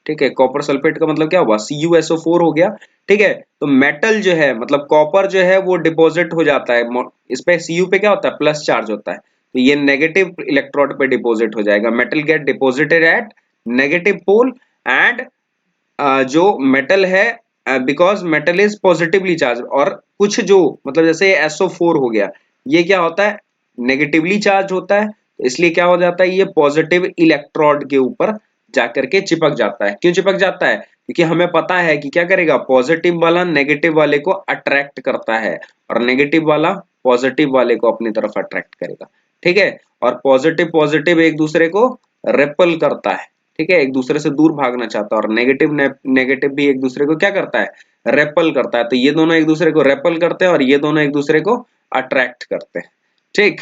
ठीक है, कॉपर सल्फेट का मतलब क्या हुआ, CuSO4 हो गया, ठीक है। तो मेटल जो है मतलब कॉपर जो है वो डिपॉजिट हो जाता है, इस पे Cu पे क्या होता है, प्लस चार्ज होता है, तो ये नेगेटिव इलेक्ट्रोड पे डिपॉजिट हो जाएगा, metal get deposited at negative pole and जो मेटल है, because metal is positively charge, और कुछ जो मतलब जैसे SO4 हो गया, ये क्या होता है, नेगेटिवली चार्ज होता है, तो इसलिए क्या हो जाता है, ये पॉजिटिव इलेक्ट्रोड के ऊपर जाकर के चिपक जाता है। क्यों चिपक जाता है, क्योंकि हमें पता है कि क्या करेगा, पॉजिटिव वाला नेगेटिव वाले को अट्रैक्ट करता है और नेगेटिव वाला पॉजिटिव वाले को अपनी तरफ अट्रैक्ट करेगा, ठीक है। और पॉजिटिव पॉजिटिव एक दूसरे को रेपल करता है, ठीक है, एक दूसरे से दूर भागना चाहता है, और नेगेटिव नेगेटिव भी एक दूसरे को क्या करता है, रेपल करता है। तो ये दोनों एक दूसरे को रेपल करते हैं और ये दोनों एक दूसरे को अट्रैक्ट करते हैं। ठीक,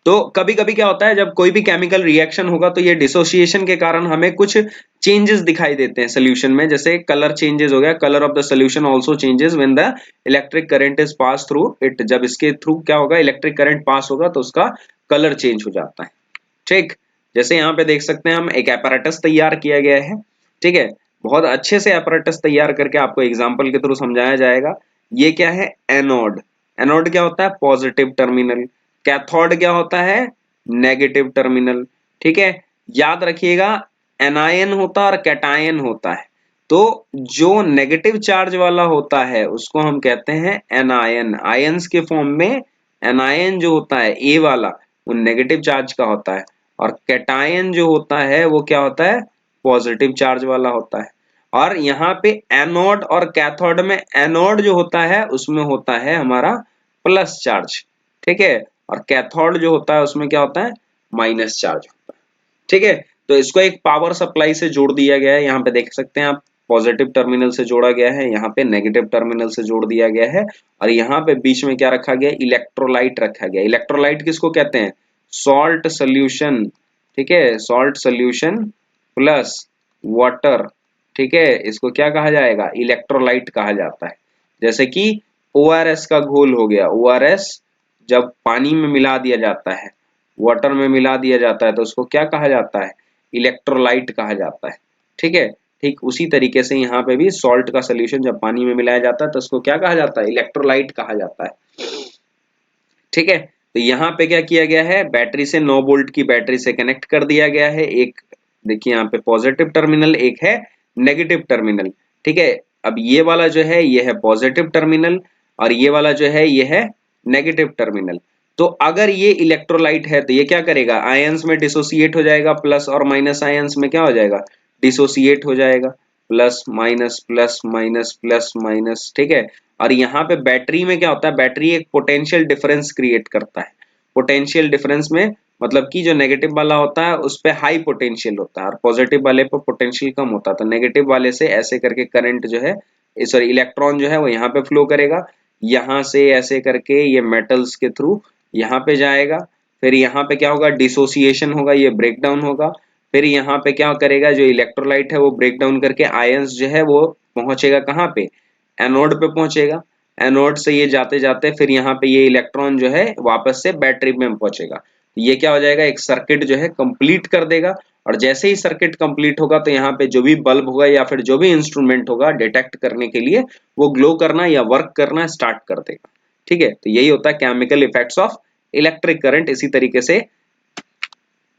तो कभी कभी क्या होता है, जब कोई भी केमिकल रिएक्शन होगा तो ये डिसोसिएशन के कारण हमें कुछ चेंजेस दिखाई देते हैं सोल्यूशन में, जैसे कलर चेंजेस हो गया, colour of the solution also changes when the electric current is pass through it. जब इसके थ्रू क्या होगा, इलेक्ट्रिक करंट पास होगा तो उसका कलर चेंज हो जाता है। ठीक, जैसे यहाँ पे देख सकते हैं हम, एक apparatus तैयार किया गया है। ठीक है, बहुत अच्छे से apparatus तैयार करके आपको एग्जांपल के थ्रू समझाया जाएगा। ये क्या है, एनोड। एनोड क्या होता है, पॉजिटिव टर्मिनल। कैथोड क्या होता है, नेगेटिव टर्मिनल। ठीक है, याद रखिएगा, एनायन होता है और कैटायन होता है। तो जो नेगेटिव चार्ज वाला होता है उसको हम कहते हैं एनायन। आयंस के फॉर्म में एनायन जो होता है ए वाला, वो नेगेटिव चार्ज का होता है, और कैटायन जो होता है वो क्या होता है, पॉजिटिव चार्ज वाला होता है। और यहाँ पे एनोड और कैथोड में, एनोड जो होता है उसमें होता है हमारा प्लस चार्ज। ठीक है, और कैथोड जो होता है उसमें क्या होता है, माइनस चार्ज होता है। ठीक है, तो इसको एक पावर सप्लाई से जोड़ दिया गया है, यहाँ पे देख सकते हैं आप, पॉजिटिव टर्मिनल से जोड़ा गया है, यहाँ पे नेगेटिव टर्मिनल से जोड़ दिया गया है, और यहाँ पे बीच में क्या रखा गया, इलेक्ट्रोलाइट रखा गया। इलेक्ट्रोलाइट किसको कहते हैं, सॉल्ट सोल्यूशन। ठीक है, सॉल्ट सोल्यूशन प्लस वाटर। ठीक है, इसको क्या कहा जाएगा, इलेक्ट्रोलाइट कहा जाता है। जैसे कि ORS का घोल हो गया, ORS जब पानी में मिला दिया जाता है, वाटर में मिला दिया जाता है, तो उसको क्या कहा जाता है, इलेक्ट्रोलाइट कहा जाता है। ठीक है, ठीक उसी तरीके से यहाँ पे भी सॉल्ट का सोल्यूशन जब पानी में मिलाया जाता है तो उसको क्या कहा जाता है, इलेक्ट्रोलाइट कहा जाता है। ठीक है, तो यहाँ पे क्या किया गया है, बैटरी से 9 वोल्ट की बैटरी से कनेक्ट कर दिया गया है। एक देखिए यहाँ पे पॉजिटिव टर्मिनल, एक है नेगेटिव टर्मिनल। ठीक है, अब ये वाला जो है ये है पॉजिटिव टर्मिनल, और ये वाला जो है ये है नेगेटिव टर्मिनल। तो अगर ये इलेक्ट्रोलाइट है तो ये क्या करेगा, आयंस में डिसोसिएट हो जाएगा, प्लस और माइनस आयंस में क्या हो जाएगा, डिसोसिएट हो जाएगा, plus minus plus minus plus minus. ठीक है, और यहाँ पे बैटरी में क्या होता है, बैटरी एक पोटेंशियल डिफरेंस क्रिएट करता है। पोटेंशियल डिफरेंस में मतलब कि जो नेगेटिव वाला होता है उस पे हाई पोटेंशियल होता है और पॉजिटिव वाले पे पोटेंशियल कम होता है। तो नेगेटिव वाले से ऐसे करके करंट जो है, सॉरी इलेक्ट्रॉन जो है वो यहाँ पे फ्लो करेगा, यहाँ से ऐसे करके ये मेटल्स के थ्रू यहाँ पे जाएगा, फिर यहाँ पे क्या होगा, डिसोसिएशन होगा, ये ब्रेक डाउन होगा, फिर यहाँ पे क्या करेगा, जो इलेक्ट्रोलाइट है वो ब्रेक डाउन करके आयंस जो है वो पहुंचेगा कहाँ पे, एनोड पे पहुंचेगा। एनोड से ये जाते जाते फिर यहाँ पे ये इलेक्ट्रॉन जो है वापस से बैटरी में पहुंचेगा। ये क्या हो जाएगा, एक सर्किट जो है कंप्लीट कर देगा। और जैसे ही सर्किट कंप्लीट होगा तो यहाँ पे जो भी बल्ब होगा या फिर जो भी इंस्ट्रूमेंट होगा डिटेक्ट करने के लिए, वो ग्लो करना या वर्क करना स्टार्ट कर देगा। ठीक है, तो यही होता है chemical effects of electric current, इसी तरीके से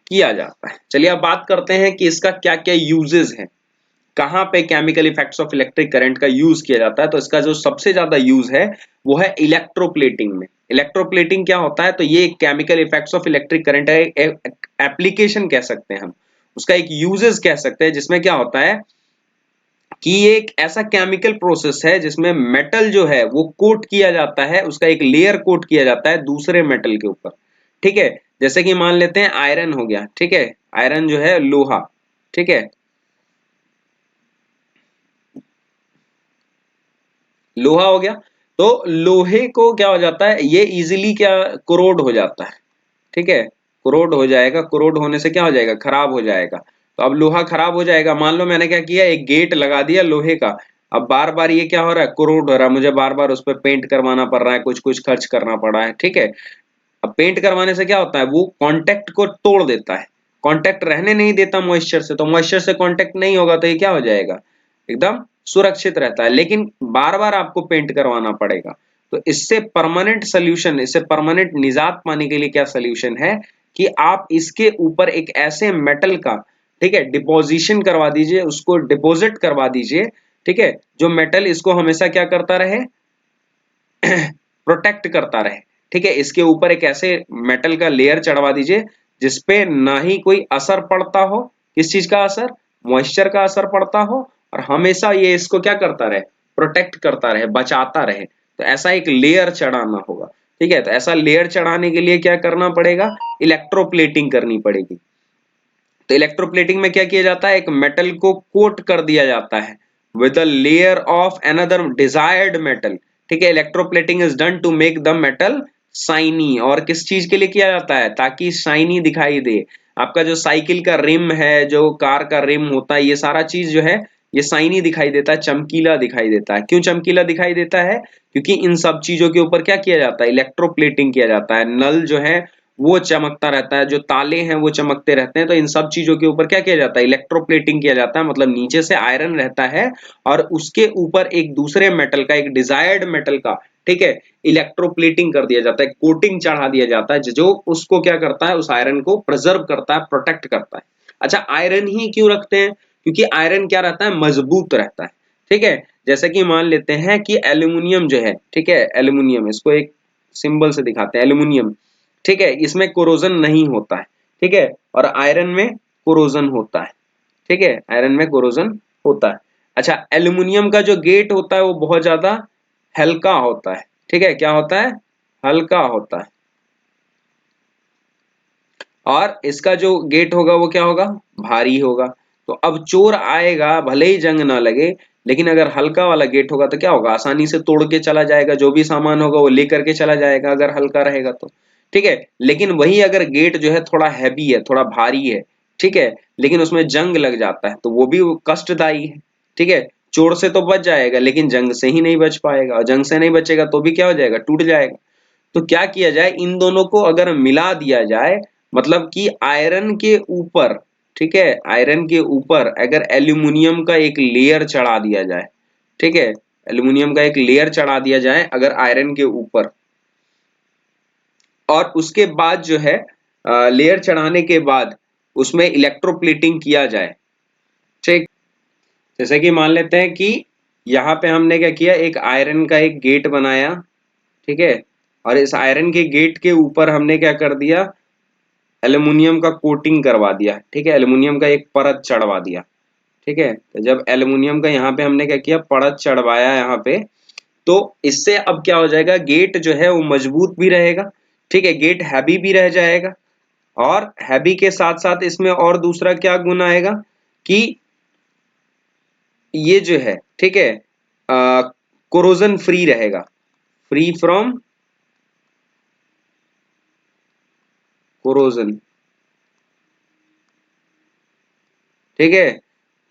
किया जाता है। चलिए अब बात करते हैं कि इसका क्या क्या यूजेस है, कहां पे chemical effects of electric current का यूज किया जाता है। तो इसका जो सबसे ज्यादा यूज है वो है इलेक्ट्रोप्लेटिंग में। इलेक्ट्रोप्लेटिंग क्या होता है, तो ये chemical effects of electric current है, एप्लीकेशन कह सकते हैं हम, उसका एक यूजेस कह सकते हैं, जिसमें क्या होता है कि ये एक ऐसा केमिकल प्रोसेस है जिसमें मेटल जो है वो कोट किया जाता है, उसका एक लेयर कोट किया जाता है दूसरे मेटल के ऊपर। ठीक है, जैसे कि मान लेते हैं आयरन हो गया। ठीक है, आयरन जो है लोहा। ठीक है, लोहा हो गया, तो लोहे को क्या हो जाता है, ये इजीली क्या कोरोड हो जाता है। ठीक है, कोरोड हो जाएगा, कोरोड होने से क्या हो जाएगा, खराब हो जाएगा। तो अब लोहा खराब हो जाएगा, मान लो मैंने क्या किया, एक गेट लगा दिया लोहे का, अब बार बार ये क्या हो रहा है, कोरोड हो रहा है, मुझे बार बार उस पर पेंट करवाना पड़ रहा है, कुछ कुछ खर्च करना पड़ रहा है। ठीक है, अब पेंट करवाने से क्या होता है, वो कांटेक्ट को तोड़ देता है, कांटेक्ट रहने नहीं देता मॉइस्चर से, तो मॉइस्चर से कांटेक्ट नहीं होगा तो ये क्या हो जाएगा, एकदम सुरक्षित रहता है। लेकिन बार बार आपको पेंट करवाना पड़ेगा। तो इससे परमानेंट सोल्यूशन, इससे परमानेंट निजात पाने के लिए क्या सोल्यूशन है कि आप इसके ऊपर एक ऐसे मेटल का, ठीक है, डिपोजिशन करवा दीजिए, उसको डिपॉजिट करवा दीजिए। ठीक है, जो मेटल इसको हमेशा क्या करता रहे, प्रोटेक्ट करता रहे। ठीक है, इसके ऊपर एक ऐसे मेटल का लेयर चढ़वा दीजिए जिसपे ना ही कोई असर पड़ता हो, किस चीज का असर, मॉइस्चर का असर पड़ता हो, और हमेशा ये इसको क्या करता रहे, प्रोटेक्ट करता रहे, बचाता रहे। तो ऐसा एक लेयर चढ़ाना होगा। ठीक है, तो ऐसा लेयर चढ़ाने के लिए क्या करना पड़ेगा, इलेक्ट्रोप्लेटिंग करनी पड़ेगी। तो इलेक्ट्रोप्लेटिंग में क्या किया जाता है, एक मेटल को कोट कर दिया जाता है with a layer of another desired metal. ठीक है। Electroplating is done to make the metal shiny, और किस चीज के लिए किया जाता है, ताकि शाइनी दिखाई दे। आपका जो साइकिल का रिम है, जो कार का रिम होता है, ये सारा चीज जो है ये शाइनी दिखाई देता है, चमकीला दिखाई देता है। क्यों चमकीला दिखाई देता है, क्योंकि इन सब चीजों के ऊपर क्या किया जाता है, इलेक्ट्रोप्लेटिंग किया जाता है। नल जो है वो चमकता रहता है, जो ताले हैं वो चमकते रहते हैं, तो इन सब चीजों के ऊपर क्या किया जाता है, इलेक्ट्रोप्लेटिंग किया जाता है। मतलब नीचे से आयरन रहता है और उसके ऊपर एक दूसरे मेटल का, एक डिजायर्ड मेटल का, ठीक है, इलेक्ट्रोप्लेटिंग कर दिया जाता है, कोटिंग चढ़ा दिया जाता है, जो उसको क्या करता है, उस आयरन को प्रिजर्व करता है, प्रोटेक्ट करता है। अच्छा, आयरन ही क्यों रखते हैं, क्योंकि आयरन क्या रहता है, मजबूत रहता है। ठीक है, जैसे कि मान लेते हैं कि एल्यूमिनियम जो है, ठीक है, एल्यूमिनियम, इसको एक सिंबल से दिखाते हैं, एल्यूमिनियम, ठीक है, इसमें कोरोजन नहीं होता है, ठीक है, और आयरन में कोरोजन होता है, ठीक है, आयरन में कोरोजन होता है। अच्छा, एल्यूमिनियम का जो गेट होता है वो बहुत ज्यादा हल्का होता है, ठीक है, क्या होता है, हल्का होता है, और इसका जो गेट होगा वो क्या होगा, भारी होगा। तो अब चोर आएगा, भले ही जंग ना लगे, लेकिन अगर हल्का वाला गेट होगा तो क्या होगा, आसानी से तोड़ के चला जाएगा, जो भी सामान होगा वो लेकर के चला जाएगा अगर हल्का रहेगा तो, ठीक है। लेकिन वही अगर गेट जो है थोड़ा हैवी है, थोड़ा भारी है, ठीक है, लेकिन उसमें जंग लग जाता है तो वो भी कष्टदायी है, ठीक है। चोर से तो बच जाएगा, लेकिन जंग से ही नहीं बच पाएगा, और जंग से नहीं बचेगा तो भी क्या हो जाएगा, टूट जाएगा। तो क्या किया जाए, इन दोनों को अगर मिला दिया जाए, मतलब कि आयरन के ऊपर, ठीक है, आयरन के ऊपर अगर एल्यूमिनियम का एक लेयर चढ़ा दिया जाए, ठीक है, एल्यूमिनियम का एक लेयर चढ़ा दिया जाए अगर आयरन के ऊपर, और उसके बाद जो है लेयर चढ़ाने के बाद उसमें इलेक्ट्रोप्लेटिंग किया जाए, ठीक। जैसे कि मान लेते हैं कि यहाँ पे हमने क्या किया, एक आयरन का एक गेट बनाया, ठीक है, और इस आयरन के गेट के ऊपर हमने क्या कर दिया, एल्यूमिनियम का कोटिंग करवा दिया, ठीक है, एल्यूमिनियम का एक परत चढ़वा दिया, ठीक है। तो जब एल्यूमिनियम का यहाँ पे हमने क्या किया, परत चढ़वाया यहाँ पे, तो इससे अब क्या हो जाएगा, गेट जो है वो मजबूत भी रहेगा, ठीक है, गेट हैवी भी रह जाएगा, और हैवी के साथ साथ इसमें और दूसरा क्या गुण आएगा कि ये जो है, ठीक है, कोरोजन फ्री रहेगा, फ्री फ्रॉम कोरोजन, ठीक है,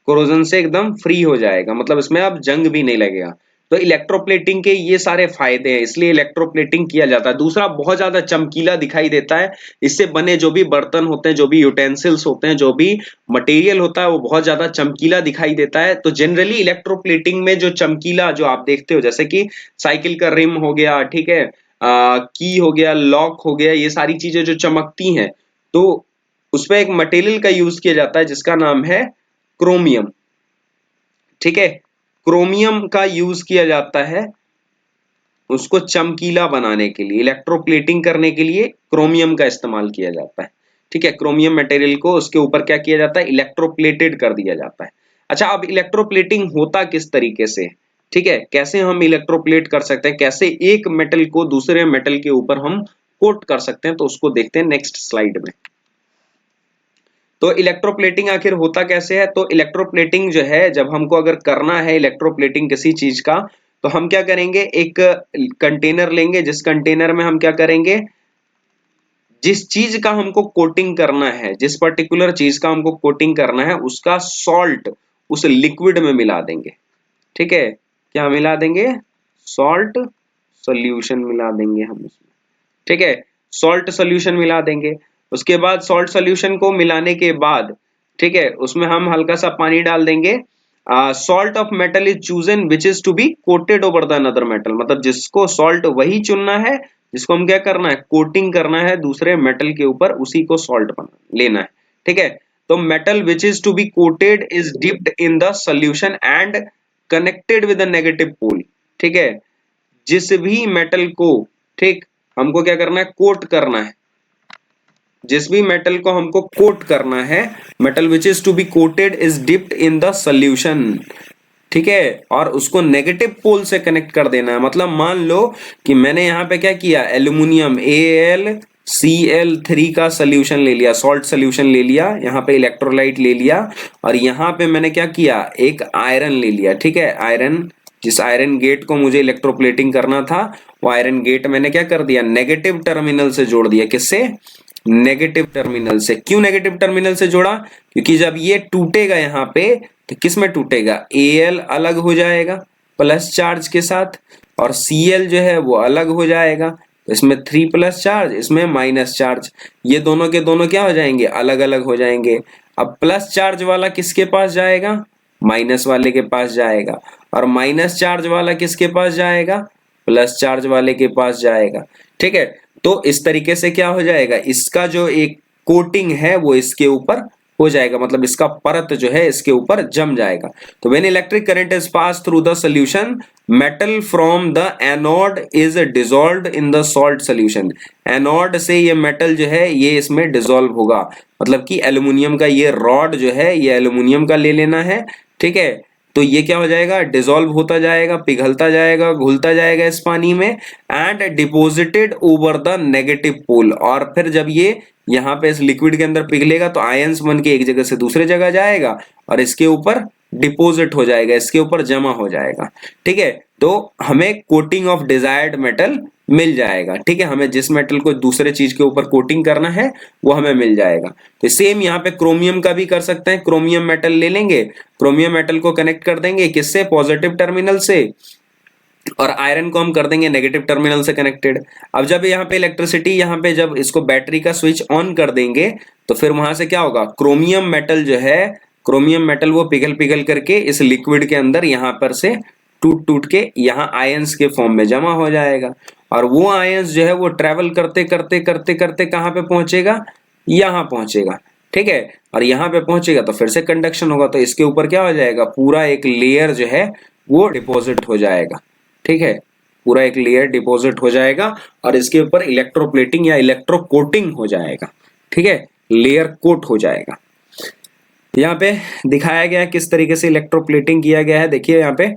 कोरोजन से एकदम फ्री हो जाएगा, मतलब इसमें अब जंग भी नहीं लगेगा। तो इलेक्ट्रोप्लेटिंग के ये सारे फायदे हैं, इसलिए इलेक्ट्रोप्लेटिंग किया जाता है। दूसरा, बहुत ज्यादा चमकीला दिखाई देता है, इससे बने जो भी बर्तन होते हैं, जो भी यूटेंसिल्स होते हैं, जो भी मटेरियल होता है वो बहुत ज्यादा चमकीला दिखाई देता है। तो जनरली इलेक्ट्रोप्लेटिंग में जो चमकीला जो आप देखते हो, जैसे कि साइकिल का रिम हो गया, ठीक है, की हो गया, लॉक हो गया, ये सारी चीजें जो चमकती हैं, तो उसमें एक मटेरियल का यूज किया जाता है जिसका नाम है क्रोमियम, ठीक है, क्रोमियम का यूज किया जाता है उसको चमकीला बनाने के लिए, इलेक्ट्रोप्लेटिंग करने के लिए क्रोमियम का इस्तेमाल किया जाता है, ठीक है। क्रोमियम मटेरियल को उसके ऊपर क्या किया जाता है, इलेक्ट्रोप्लेटेड कर दिया जाता है। अच्छा, अब इलेक्ट्रोप्लेटिंग होता किस तरीके से, ठीक है, कैसे हम इलेक्ट्रोप्लेट कर सकते हैं, कैसे एक मेटल को दूसरे मेटल के ऊपर हम कोट कर सकते हैं, तो उसको देखते हैं नेक्स्ट स्लाइड में। तो इलेक्ट्रोप्लेटिंग आखिर होता कैसे है, तो इलेक्ट्रोप्लेटिंग जो है, जब हमको अगर करना है इलेक्ट्रोप्लेटिंग किसी चीज का, तो हम क्या करेंगे, एक कंटेनर लेंगे, जिस कंटेनर में हम क्या करेंगे, जिस चीज का हमको कोटिंग करना है, जिस पर्टिकुलर चीज का हमको कोटिंग करना है, उसका सॉल्ट उस लिक्विड में मिला देंगे, ठीक है, क्या मिला देंगे, सॉल्ट सॉल्यूशन मिला देंगे हम उसमें, ठीक है, सॉल्ट सॉल्यूशन मिला देंगे। उसके बाद सॉल्ट सॉल्यूशन को मिलाने के बाद, ठीक है, उसमें हम हल्का सा पानी डाल देंगे। Salt of metal is chosen which is to be coated over the another metal, मतलब जिसको सॉल्ट वही चुनना है जिसको हम क्या करना है, कोटिंग करना है दूसरे मेटल के ऊपर, उसी को सॉल्ट बना लेना है, ठीक है। तो metal which is to be coated is dipped in the solution and connected with the negative pole, ठीक है, जिस भी मेटल को, ठीक, हमको क्या करना है, कोट करना है, जिस भी मेटल को हमको कोट करना है, metal which is to be coated is dipped in the solution, ठीक है, और उसको नेगेटिव पोल से कनेक्ट कर देना है। मतलब मान लो कि मैंने यहाँ पे क्या किया, एल्यूमिनियम AlCl3 का सोल्यूशन ले लिया, सॉल्ट सोल्यूशन ले लिया, यहाँ पे इलेक्ट्रोलाइट ले लिया, और यहाँ पे मैंने क्या किया, एक आयरन ले लिया, ठीक है, आयरन जिस आयरन गेट को मुझे इलेक्ट्रोप्लेटिंग करना था वो आयरन गेट मैंने क्या कर दिया, नेगेटिव टर्मिनल से जोड़ दिया। किससे? नेगेटिव टर्मिनल से। क्यों नेगेटिव टर्मिनल से जोड़ा? क्योंकि जब ये टूटेगा यहाँ पे तो किस में टूटेगा, Al अलग हो जाएगा प्लस चार्ज के साथ, और Cl जो है वो अलग हो जाएगा, इसमें 3 प्लस चार्ज, इसमें माइनस चार्ज, ये दोनों के दोनों क्या हो जाएंगे, अलग अलग हो जाएंगे। अब प्लस चार्ज वाला किसके पास जाएगा, माइनस वाले के पास जाएगा, और माइनस चार्ज वाला किसके पास जाएगा, प्लस चार्ज वाले के पास जाएगा। ठीक है, तो इस तरीके से क्या हो जाएगा, इसका जो एक कोटिंग है वो इसके ऊपर हो जाएगा, मतलब इसका परत जो है इसके ऊपर जम जाएगा। तो when electric current is pass through the solution, metal from the anode is dissolved in the salt solution. Anode से ये मेटल जो है ये इसमें डिसॉल्व होगा, मतलब कि एल्युमिनियम का ये रॉड जो है ये एल्युमिनियम का ले लेना है। ठीक है, तो ये क्या हो जाएगा, डिसॉल्व होता जाएगा, पिघलता जाएगा, घुलता जाएगा इस पानी में, and deposited over the negative pole. और फिर जब ये यहाँ पे इस लिक्विड के अंदर पिघलेगा तो आयंस बन के एक जगह से दूसरे जगह जाएगा और इसके ऊपर डिपोजिट हो जाएगा, इसके ऊपर जमा हो जाएगा। ठीक है, तो हमें कोटिंग ऑफ डिजायर्ड मेटल मिल जाएगा। ठीक है, हमें जिस मेटल को दूसरे चीज के ऊपर कोटिंग करना है वो हमें मिल जाएगा। तो सेम यहाँ पे क्रोमियम का भी कर सकते हैं। क्रोमियम मेटल ले लेंगे, क्रोमियम मेटल को कनेक्ट कर देंगे किससे, पॉजिटिव टर्मिनल से, और आयरन को हम कर देंगे नेगेटिव टर्मिनल से कनेक्टेड। अब जब यहाँ पे इलेक्ट्रिसिटी, यहाँ पे जब इसको बैटरी का स्विच ऑन कर देंगे तो फिर वहां से क्या होगा, क्रोमियम मेटल जो है, क्रोमियम मेटल वो पिघल पिघल करके इस लिक्विड के अंदर यहाँ पर से टूट टूट के यहाँ आयंस के फॉर्म में जमा हो जाएगा, और वो आयंस जो है वो ट्रेवल करते करते करते करते कहाँ पे पहुंचेगा, यहाँ पहुंचेगा। ठीक है, और यहाँ पे पहुंचेगा तो फिर से कंडक्शन होगा, तो इसके ऊपर क्या हो जाएगा, पूरा एक लेयर जो है वो डिपॉजिट हो जाएगा। ठीक है, पूरा एक लेयर डिपॉजिट हो जाएगा और इसके ऊपर इलेक्ट्रोप्लेटिंग या इलेक्ट्रो कोटिंग हो जाएगा। ठीक है, लेयर कोट हो जाएगा। यहाँ पे दिखाया गया है किस तरीके से इलेक्ट्रोप्लेटिंग किया गया है। देखिए यहाँ पे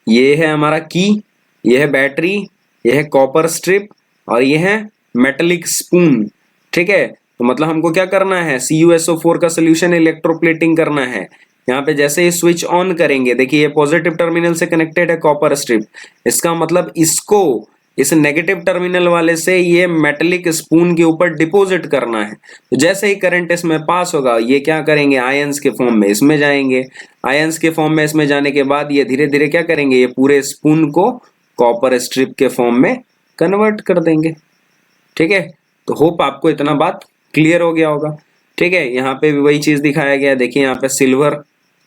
ये है हमारा की, ये है बैटरी, ये है कॉपर स्ट्रिप, और ये है मेटेलिक स्पून। ठीक है, तो मतलब हमको क्या करना है, CuSO4 का सोल्यूशन इलेक्ट्रोप्लेटिंग करना है। यहाँ पे जैसे ही स्विच ऑन करेंगे, देखिए ये पॉजिटिव टर्मिनल से कनेक्टेड है कॉपर स्ट्रिप, इसका मतलब इसको इस नेगेटिव टर्मिनल वाले से ये मेटेलिक स्पून के ऊपर डिपॉजिट करना है। तो जैसे ही करंट इसमें पास होगा ये क्या करेंगे, आयंस के फॉर्म में इसमें जाएंगे, आयंस के फॉर्म में इसमें जाने के बाद ये धीरे धीरे क्या करेंगे, ये पूरे स्पून को कॉपर स्ट्रिप के फॉर्म में कन्वर्ट कर देंगे। ठीक है, तो होप आपको इतना बात क्लियर हो गया होगा। ठीक है, यहाँ पे भी वही चीज दिखाया गया है। देखिए यहाँ पे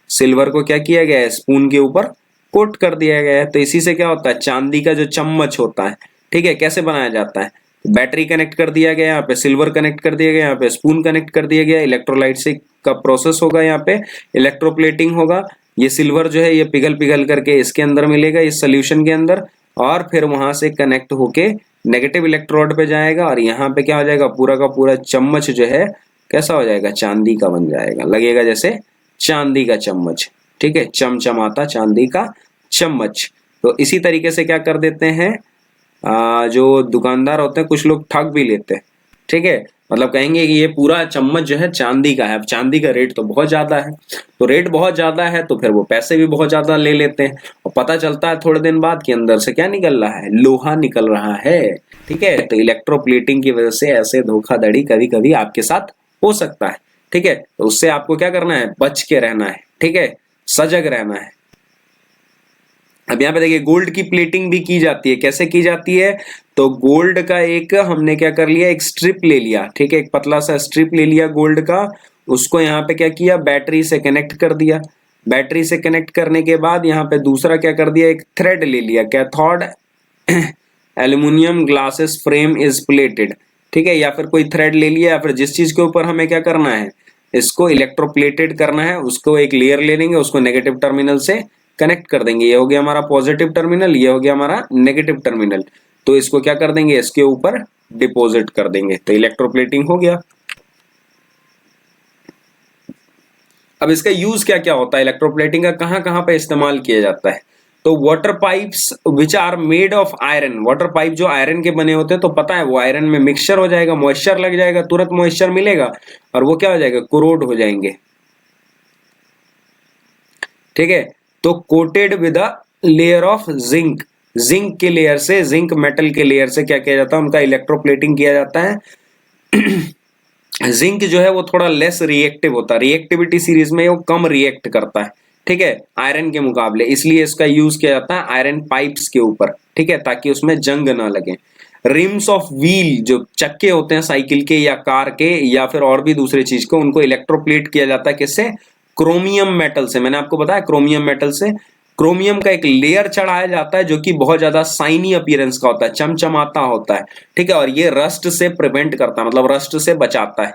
सिल्वर को क्या किया गया है, स्पून के ऊपर कोट कर दिया गया है। तो इसी से क्या होता है, चांदी का जो चम्मच होता है, ठीक है, कैसे बनाया जाता है, बैटरी कनेक्ट कर दिया गया, यहाँ पे सिल्वर कनेक्ट कर दिया गया, यहाँ पे स्पून कनेक्ट कर दिया गया, इलेक्ट्रोलाइट से का प्रोसेस होगा, यहाँ पे इलेक्ट्रोप्लेटिंग होगा। ये सिल्वर जो है ये पिघल पिघल करके इसके अंदर मिलेगा, इस सोल्यूशन के अंदर, और फिर वहां से कनेक्ट होके नेगेटिव इलेक्ट्रोड पे जाएगा, और यहाँ पे क्या हो जाएगा, पूरा का पूरा चम्मच जो है कैसा हो जाएगा, चांदी का बन जाएगा, लगेगा जैसे चांदी का चम्मच। ठीक है, चमचमाता चांदी का चम्मच। तो इसी तरीके से क्या कर देते हैं, जो दुकानदार होते हैं कुछ लोग ठग भी लेते हैं। ठीक है, मतलब कहेंगे कि ये पूरा चम्मच जो है चांदी का है। अब चांदी का रेट तो बहुत ज्यादा है, तो रेट बहुत ज्यादा है तो फिर वो पैसे भी बहुत ज्यादा ले लेते हैं, और पता चलता है थोड़े दिन बाद कि अंदर से क्या निकल रहा है, लोहा निकल रहा है। ठीक है, तो इलेक्ट्रोप्लेटिंग की वजह से ऐसे धोखाधड़ी कभी कभी आपके साथ हो सकता है। ठीक है, तो उससे आपको क्या करना है, बच के रहना है। ठीक है, सजग रहना है। अब यहाँ पे देखिए गोल्ड की प्लेटिंग भी की जाती है। कैसे की जाती है, तो गोल्ड का एक हमने क्या कर लिया, एक स्ट्रिप ले लिया। ठीक है, एक पतला सा स्ट्रिप ले लिया गोल्ड का, उसको यहाँ पे क्या किया, बैटरी से कनेक्ट कर दिया। बैटरी से कनेक्ट करने के बाद यहाँ पे दूसरा क्या कर दिया, एक थ्रेड ले लिया, cathode aluminium glasses frame is plated. ठीक है, या फिर कोई थ्रेड ले लिया, या फिर जिस चीज के ऊपर हमें क्या करना है, इसको इलेक्ट्रोप्लेटेड करना है, उसको एक लेयर ले लेंगे, उसको नेगेटिव टर्मिनल से कनेक्ट कर देंगे। ये हो गया हमारा पॉजिटिव टर्मिनल, ये हो गया हमारा नेगेटिव टर्मिनल। तो इसको क्या कर देंगे, इसके ऊपर डिपॉजिट कर देंगे, तो इलेक्ट्रोप्लेटिंग हो गया। अब इसका यूज क्या क्या होता है, इलेक्ट्रोप्लेटिंग का कहाँ कहाँ पे इस्तेमाल किया जाता है। तो water pipes which are made of iron, water pipe जो आयरन के बने होते हैं, तो पता है वो आयरन में मिक्सचर हो जाएगा, मॉइस्चर लग जाएगा, तुरंत मॉइस्चर मिलेगा और वो क्या हो जाएगा, कोरोड हो जाएंगे। ठीक है, तो coated with a layer of zinc, zinc के लेयर से, जिंक मेटल के लेयर से क्या किया जाता है, उनका इलेक्ट्रोप्लेटिंग किया जाता है। जिंक जो है वो थोड़ा लेस रिएक्टिव होता है, रिएक्टिविटी सीरीज में वो कम रिएक्ट करता है, ठीक है, आयरन के मुकाबले, इसलिए इसका यूज किया जाता है आयरन पाइप्स के ऊपर, ठीक है, ताकि उसमें जंग ना लगे। रिम्स ऑफ व्हील, जो चक्के होते हैं साइकिल के या कार के या फिर और भी दूसरे चीज को, उनको इलेक्ट्रोप्लेट किया जाता है किससे, क्रोमियम मेटल से। मैंने आपको बताया क्रोमियम मेटल से, क्रोमियम का एक लेयर चढ़ाया जाता है जो कि बहुत ज्यादा साइनी अपीयरेंस का होता है, चमचमाता होता है, ठीक है, और ये रस्ट से प्रिवेंट करता है, मतलब रस्ट से बचाता है।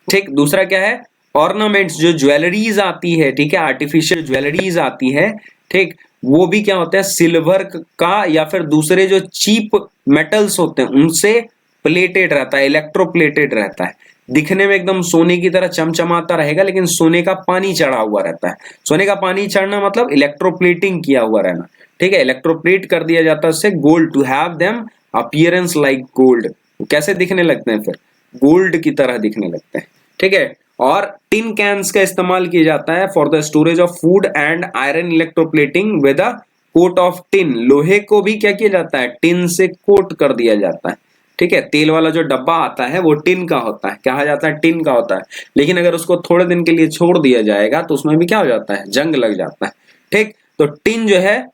ठीक, दूसरा क्या है, ऑर्नामेंट्स, जो ज्वेलरीज आती है, ठीक है, आर्टिफिशियल ज्वेलरीज आती है, ठीक, वो भी क्या होता है, सिल्वर का या फिर दूसरे जो चीप मेटल्स होते हैं उनसे प्लेटेड रहता है, इलेक्ट्रोप्लेटेड रहता है, दिखने में एकदम सोने की तरह चमचमाता रहेगा, लेकिन सोने का पानी चढ़ा हुआ रहता है। सोने का पानी चढ़ना मतलब इलेक्ट्रोप्लेटिंग किया हुआ रहना, ठीक है, इलेक्ट्रोप्लेट कर दिया जाता है उससे, gold, to have them appearance like gold, कैसे दिखने लगते हैं फिर, गोल्ड की तरह दिखने लगते हैं, ठीक है। और टिन कैंस का इस्तेमाल किया जाता है for the storage of food and iron electroplating with a coat of tin, लोहे को भी क्या किया जाता है, टिन से कोट कर दिया जाता है, ठीक है, तेल वाला जो डब्बा आता है वो टिन का होता है, कहा जाता है टिन का होता है, लेकिन अगर उसको थोड़े दिन के लिए छोड़ दिया जाएगा तो उसमें भी क्या हो जाता है, जंग लग जाता है, ठीक। तो टिन जो है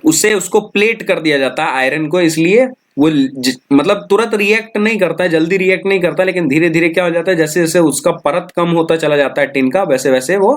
उससे उसको प्लेट कर दिया जाता है आयरन को, इसलिए वो मतलब तुरंत रिएक्ट नहीं करता है, जल्दी रिएक्ट नहीं करता, लेकिन धीरे धीरे क्या हो जाता है, जैसे जैसे उसका परत कम होता चला जाता है टिन का, वैसे वैसे वो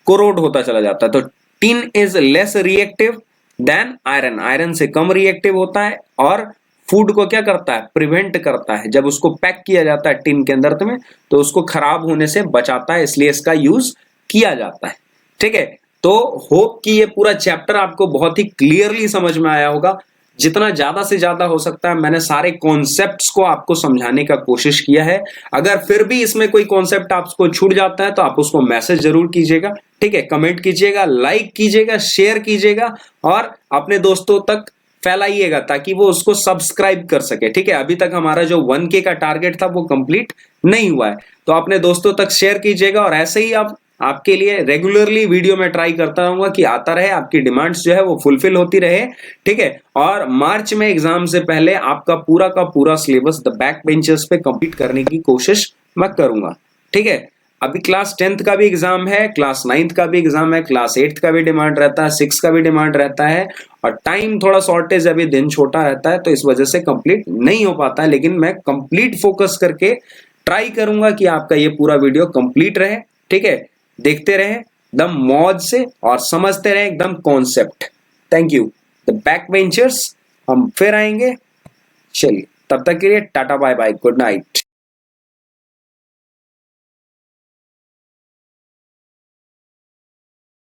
कोरोड होता चला जाता है। तो tin is less reactive than iron, iron से कम रिएक्टिव होता है और फूड को क्या करता है, प्रिवेंट करता है, जब उसको पैक किया जाता है टिन के अंदर में तो उसको खराब होने से बचाता है, इसलिए इसका यूज किया जाता है, ठीक है। तो होप कि ये पूरा चैप्टर आपको बहुत ही क्लियरली समझ में आया होगा, जितना ज्यादा से ज्यादा हो सकता है मैंने सारे कॉन्सेप्ट्स को आपको समझाने का कोशिश किया है। अगर फिर भी इसमें कोई कॉन्सेप्ट आपको छूट जाता है तो आप उसको मैसेज जरूर कीजिएगा, ठीक है, कमेंट कीजिएगा, लाइक कीजिएगा, शेयर कीजिएगा और अपने दोस्तों तक फैलाइएगा ताकि वो उसको सब्सक्राइब कर सके, ठीक है। अभी तक हमारा जो 1K का टारगेट था वो कंप्लीट नहीं हुआ है, तो अपने दोस्तों तक शेयर कीजिएगा और ऐसे ही आप आपके लिए रेगुलरली वीडियो में ट्राई करता रहूंगा कि आता रहे, आपकी डिमांड्स जो है वो फुलफिल होती रहे, ठीक है। और मार्च में एग्जाम से पहले आपका पूरा का पूरा सिलेबस द बैक बेंचर्स पे कंप्लीट करने की कोशिश मैं करूंगा, ठीक है। अभी क्लास 10th का भी एग्जाम है, क्लास 9th का भी एग्जाम है, क्लास 8th का भी डिमांड रहता है, 6 का भी डिमांड रहता है और टाइम थोड़ा शॉर्टेज, अभी दिन छोटा रहता है तो इस वजह से कंप्लीट नहीं हो पाता है, लेकिन मैं कंप्लीट फोकस करके ट्राई करूंगा कि आपका ये पूरा वीडियो कंप्लीट रहे, ठीक है। देखते रहे एकदम मौज से और समझते रहे एकदम concept. Thank you the back benchers, हम फिर आएंगे, चलिए तब तक के लिए tata bye bye, good night.